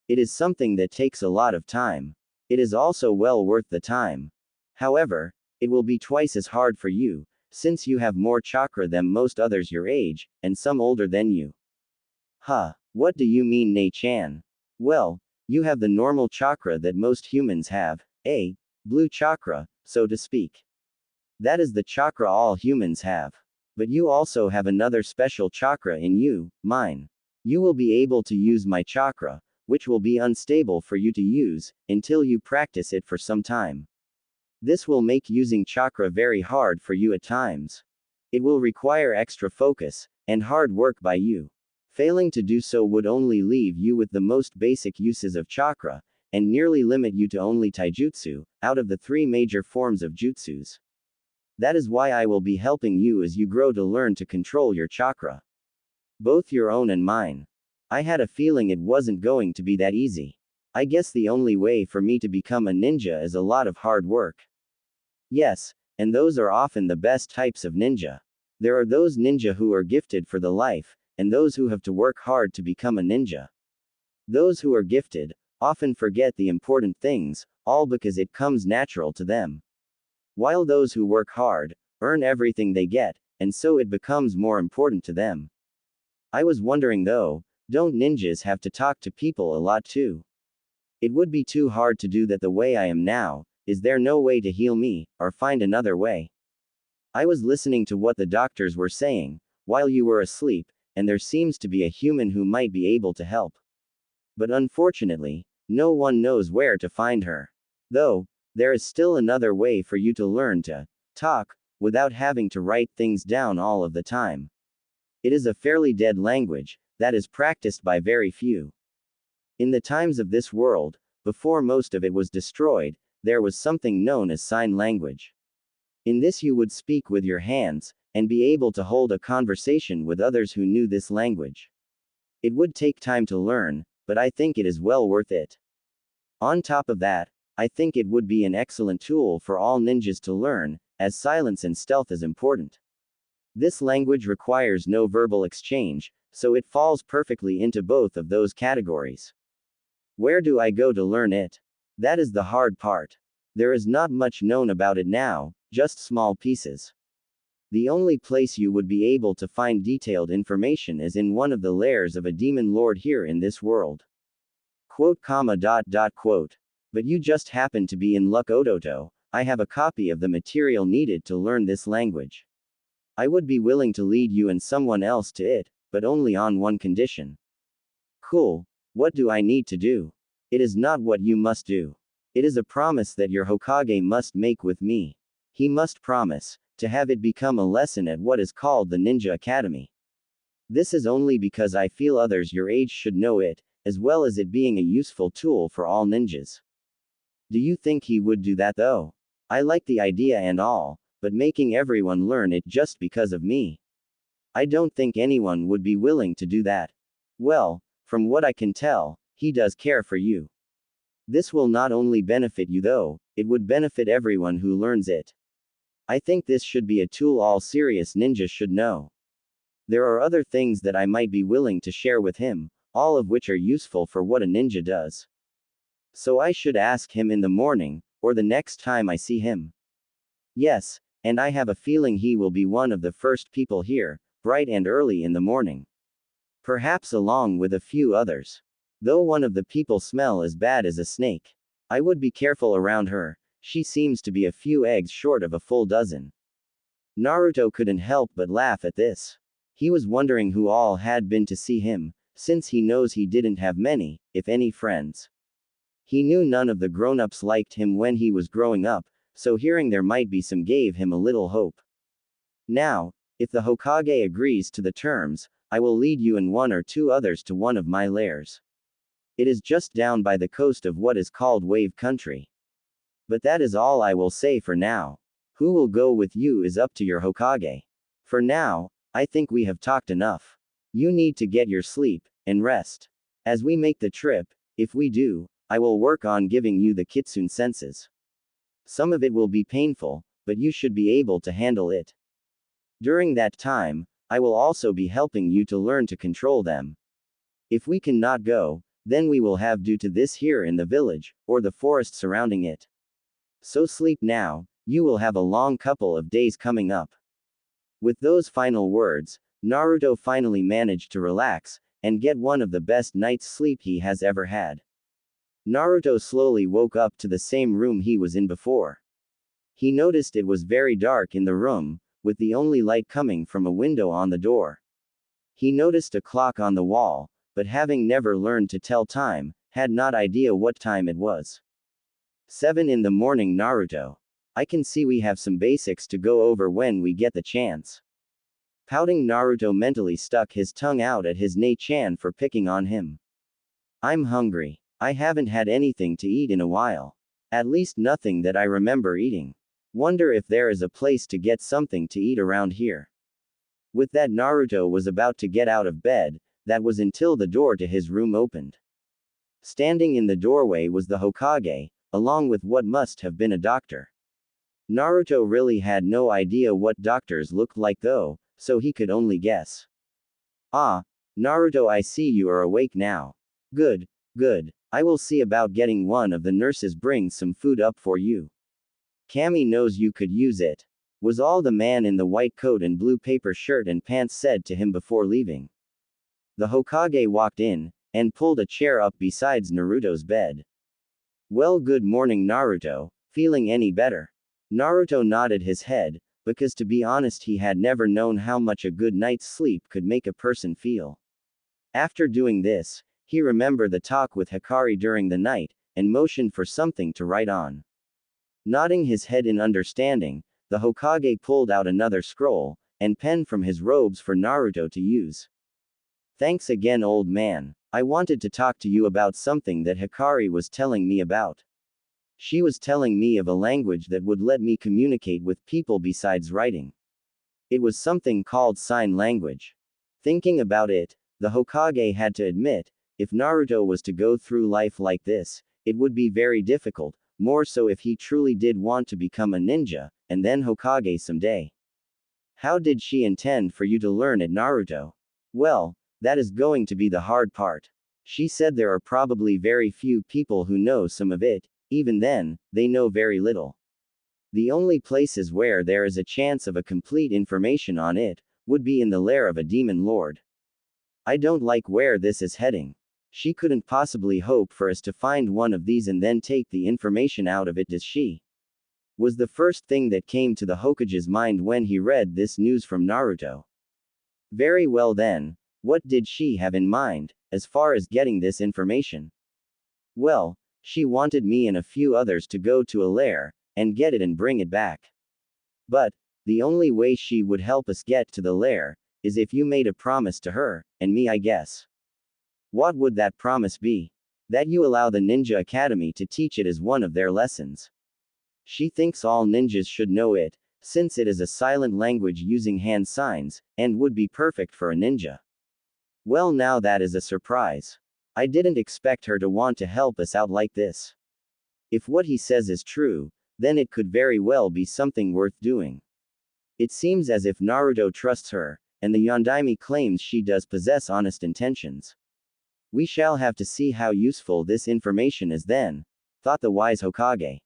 It is something that takes a lot of time. It is also well worth the time. However, it will be twice as hard for you, since you have more chakra than most others your age, and some older than you. Huh, what do you mean Nei-chan? Well, you have the normal chakra that most humans have, a blue chakra, so to speak. That is the chakra all humans have. But you also have another special chakra in you, mine. You will be able to use my chakra, which will be unstable for you to use, until you practice it for some time. This will make using chakra very hard for you at times. It will require extra focus and hard work by you. Failing to do so would only leave you with the most basic uses of chakra, and nearly limit you to only taijutsu, out of the 3 major forms of jutsus. That is why I will be helping you as you grow to learn to control your chakra. Both your own and mine. I had a feeling it wasn't going to be that easy. I guess the only way for me to become a ninja is a lot of hard work. Yes, and those are often the best types of ninja. There are those ninja who are gifted for the life, and those who have to work hard to become a ninja. Those who are gifted often forget the important things, all because it comes natural to them. While those who work hard earn everything they get, and so it becomes more important to them. I was wondering though, don't ninjas have to talk to people a lot too? It would be too hard to do that the way I am now. Is there no way to heal me, or find another way? I was listening to what the doctors were saying, while you were asleep, and there seems to be a human who might be able to help. But unfortunately, no one knows where to find her. Though, there is still another way for you to learn to talk, without having to write things down all of the time. It is a fairly dead language, that is practiced by very few. In the times of this world, before most of it was destroyed, there was something known as sign language. In this you would speak with your hands, and be able to hold a conversation with others who knew this language. It would take time to learn, but I think it is well worth it. On top of that, I think it would be an excellent tool for all ninjas to learn, as silence and stealth is important. This language requires no verbal exchange, so it falls perfectly into both of those categories. Where do I go to learn it? That is the hard part. There is not much known about it now, just small pieces. The only place you would be able to find detailed information is in one of the lairs of a demon lord here in this world. Quote, quote. But you just happen to be in luck, Odoto. I have a copy of the material needed to learn this language. I would be willing to lead you and someone else to it, but only on one condition. Cool. What do I need to do? It is not what you must do. It is a promise that your Hokage must make with me. He must promise to have it become a lesson at what is called the Ninja Academy. This is only because I feel others your age should know it, as well as it being a useful tool for all ninjas. Do you think he would do that though? I like the idea and all, but making everyone learn it just because of me? I don't think anyone would be willing to do that. Well, from what I can tell, he does care for you. This will not only benefit you though, it would benefit everyone who learns it. I think this should be a tool all serious ninjas should know. There are other things that I might be willing to share with him, all of which are useful for what a ninja does. So I should ask him in the morning, or the next time I see him. Yes, and I have a feeling he will be one of the first people here, bright and early in the morning. Perhaps along with a few others. Though one of the people smell as bad as a snake. I would be careful around her, she seems to be a few eggs short of a full dozen. Naruto couldn't help but laugh at this. He was wondering who all had been to see him, since he knows he didn't have many, if any friends. He knew none of the grown-ups liked him when he was growing up, so hearing there might be some gave him a little hope. Now, if the Hokage agrees to the terms, I will lead you and one or two others to one of my lairs. It is just down by the coast of what is called Wave Country. But that is all I will say for now. Who will go with you is up to your Hokage. For now, I think we have talked enough. You need to get your sleep, and rest. As we make the trip, if we do, I will work on giving you the kitsune senses. Some of it will be painful, but you should be able to handle it. During that time, I will also be helping you to learn to control them. If we cannot go, then we will have due to this here in the village, or the forest surrounding it. So sleep now, you will have a long couple of days coming up. With those final words, Naruto finally managed to relax, and get one of the best night's sleep he has ever had. Naruto slowly woke up to the same room he was in before. He noticed it was very dark in the room, with the only light coming from a window on the door. He noticed a clock on the wall, but having never learned to tell time, had not idea what time it was. 7 in the morning, Naruto. I can see we have some basics to go over when we get the chance. Pouting, Naruto mentally stuck his tongue out at his Ne-chan for picking on him. I'm hungry. I haven't had anything to eat in a while. At least nothing that I remember eating. Wonder if there is a place to get something to eat around here. With that, Naruto was about to get out of bed, that was until the door to his room opened. Standing in the doorway was the Hokage, along with what must have been a doctor. Naruto really had no idea what doctors looked like though, so he could only guess. Ah, Naruto, I see you are awake now. Good, good. I will see about getting one of the nurses bring some food up for you. Kami knows you could use it. Was all the man in the white coat and blue paper shirt and pants said to him before leaving. The Hokage walked in, and pulled a chair up beside Naruto's bed. Well, good morning, Naruto. Feeling any better? Naruto nodded his head, because to be honest he had never known how much a good night's sleep could make a person feel. After doing this, he remembered the talk with Hikari during the night, and motioned for something to write on. Nodding his head in understanding, the Hokage pulled out another scroll, and pen from his robes for Naruto to use. Thanks again, old man. I wanted to talk to you about something that Hikari was telling me about. She was telling me of a language that would let me communicate with people besides writing. It was something called sign language. Thinking about it, the Hokage had to admit, if Naruto was to go through life like this, it would be very difficult, more so if he truly did want to become a ninja, and then Hokage someday. How did she intend for you to learn it, Naruto? Well, that is going to be the hard part. She said there are probably very few people who know some of it, even then, they know very little. The only places where there is a chance of a complete information on it, would be in the lair of a demon lord. I don't like where this is heading. She couldn't possibly hope for us to find one of these and then take the information out of it, does she? Was the first thing that came to the Hokage's mind when he read this news from Naruto. Very well then. What did she have in mind, as far as getting this information? Well, she wanted me and a few others to go to a lair, and get it and bring it back. But, the only way she would help us get to the lair, is if you made a promise to her, and me, I guess. What would that promise be? That you allow the Ninja Academy to teach it as one of their lessons. She thinks all ninjas should know it, since it is a silent language using hand signs, and would be perfect for a ninja. Well, now that is a surprise. I didn't expect her to want to help us out like this. If what he says is true, then it could very well be something worth doing. It seems as if Naruto trusts her, and the Yondaime claims she does possess honest intentions. We shall have to see how useful this information is then, thought the wise Hokage.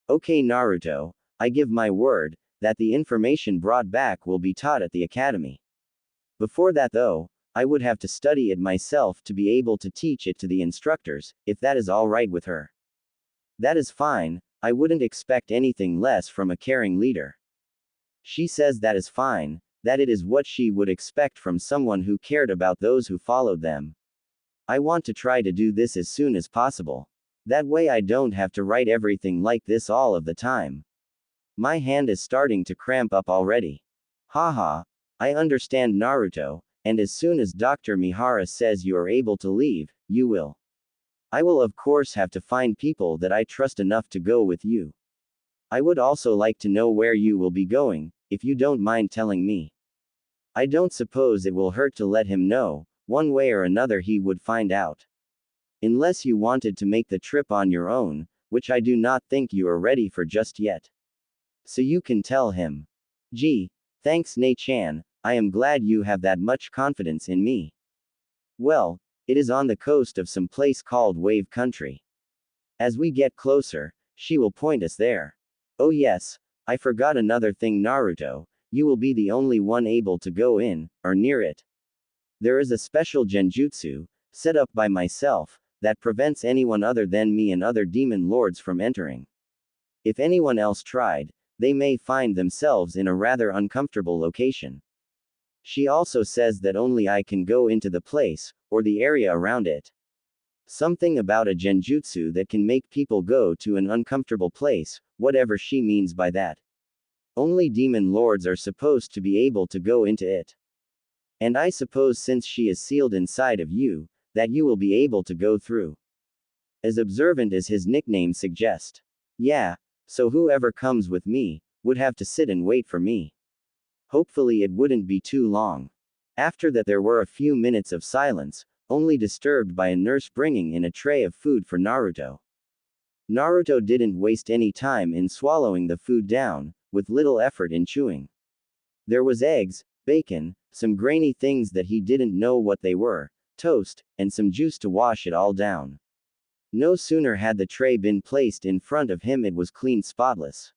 Okay, Naruto, I give my word, that the information brought back will be taught at the academy. Before that though, I would have to study it myself to be able to teach it to the instructors, if that is all right with her. That is fine, I wouldn't expect anything less from a caring leader. She says that is fine, that it is what she would expect from someone who cared about those who followed them. I want to try to do this as soon as possible. That way I don't have to write everything like this all of the time. My hand is starting to cramp up already. Haha, I understand, Naruto. And as soon as Dr. Mihara says you are able to leave, you will. I will of course have to find people that I trust enough to go with you. I would also like to know where you will be going, if you don't mind telling me. I don't suppose it will hurt to let him know, one way or another he would find out. Unless you wanted to make the trip on your own, which I do not think you are ready for just yet. So you can tell him. Gee, thanks, Ne-chan. I am glad you have that much confidence in me. Well, it is on the coast of some place called Wave Country. As we get closer, she will point us there. Oh yes, I forgot another thing, Naruto, you will be the only one able to go in, or near it. There is a special genjutsu, set up by myself, that prevents anyone other than me and other demon lords from entering. If anyone else tried, they may find themselves in a rather uncomfortable location. She also says that only I can go into the place, or the area around it. Something about a genjutsu that can make people go to an uncomfortable place, whatever she means by that. Only demon lords are supposed to be able to go into it. And I suppose since she is sealed inside of you, that you will be able to go through. As observant as his nickname suggests. Yeah, so whoever comes with me, would have to sit and wait for me. Hopefully it wouldn't be too long. After that there were a few minutes of silence, only disturbed by a nurse bringing in a tray of food for Naruto. Naruto didn't waste any time in swallowing the food down, with little effort in chewing. There was eggs, bacon, some grainy things that he didn't know what they were, toast, and some juice to wash it all down. No sooner had the tray been placed in front of him it was clean spotless.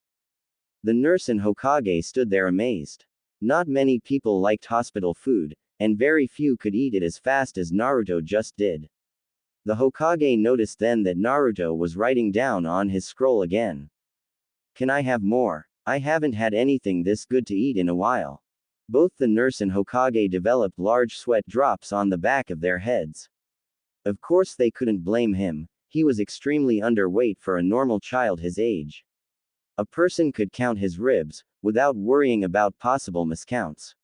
The nurse and Hokage stood there amazed. Not many people liked hospital food, and very few could eat it as fast as Naruto just did. The Hokage noticed then that Naruto was writing down on his scroll again. Can I have more? I haven't had anything this good to eat in a while. Both the nurse and Hokage developed large sweat drops on the back of their heads. Of course they couldn't blame him, he was extremely underweight for a normal child his age. A person could count his ribs, without worrying about possible miscounts.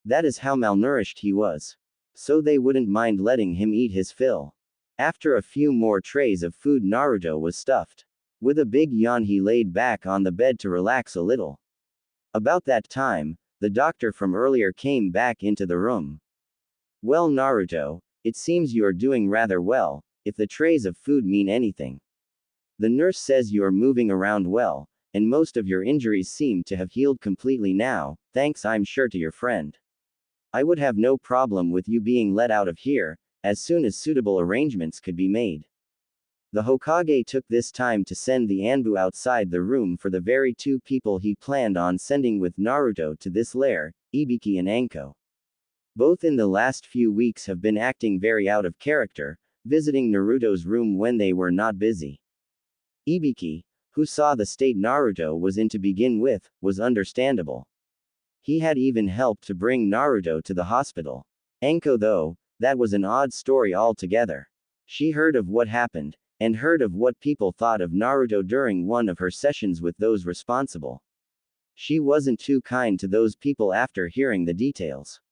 That is how malnourished he was. So they wouldn't mind letting him eat his fill. After a few more trays of food, Naruto was stuffed. With a big yawn he laid back on the bed to relax a little. About that time, the doctor from earlier came back into the room. Well, Naruto, it seems you are doing rather well, if the trays of food mean anything. The nurse says you are moving around well, and most of your injuries seem to have healed completely now, thanks I'm sure to your friend. I would have no problem with you being let out of here, as soon as suitable arrangements could be made. The Hokage took this time to send the ANBU outside the room for the very two people he planned on sending with Naruto to this lair, Ibiki and Anko. Both in the last few weeks have been acting very out of character, visiting Naruto's room when they were not busy. Ibiki, who saw the state Naruto was in to begin with, was understandable. He had even helped to bring Naruto to the hospital. Anko, though, that was an odd story altogether. She heard of what happened, and heard of what people thought of Naruto during one of her sessions with those responsible. She wasn't too kind to those people after hearing the details.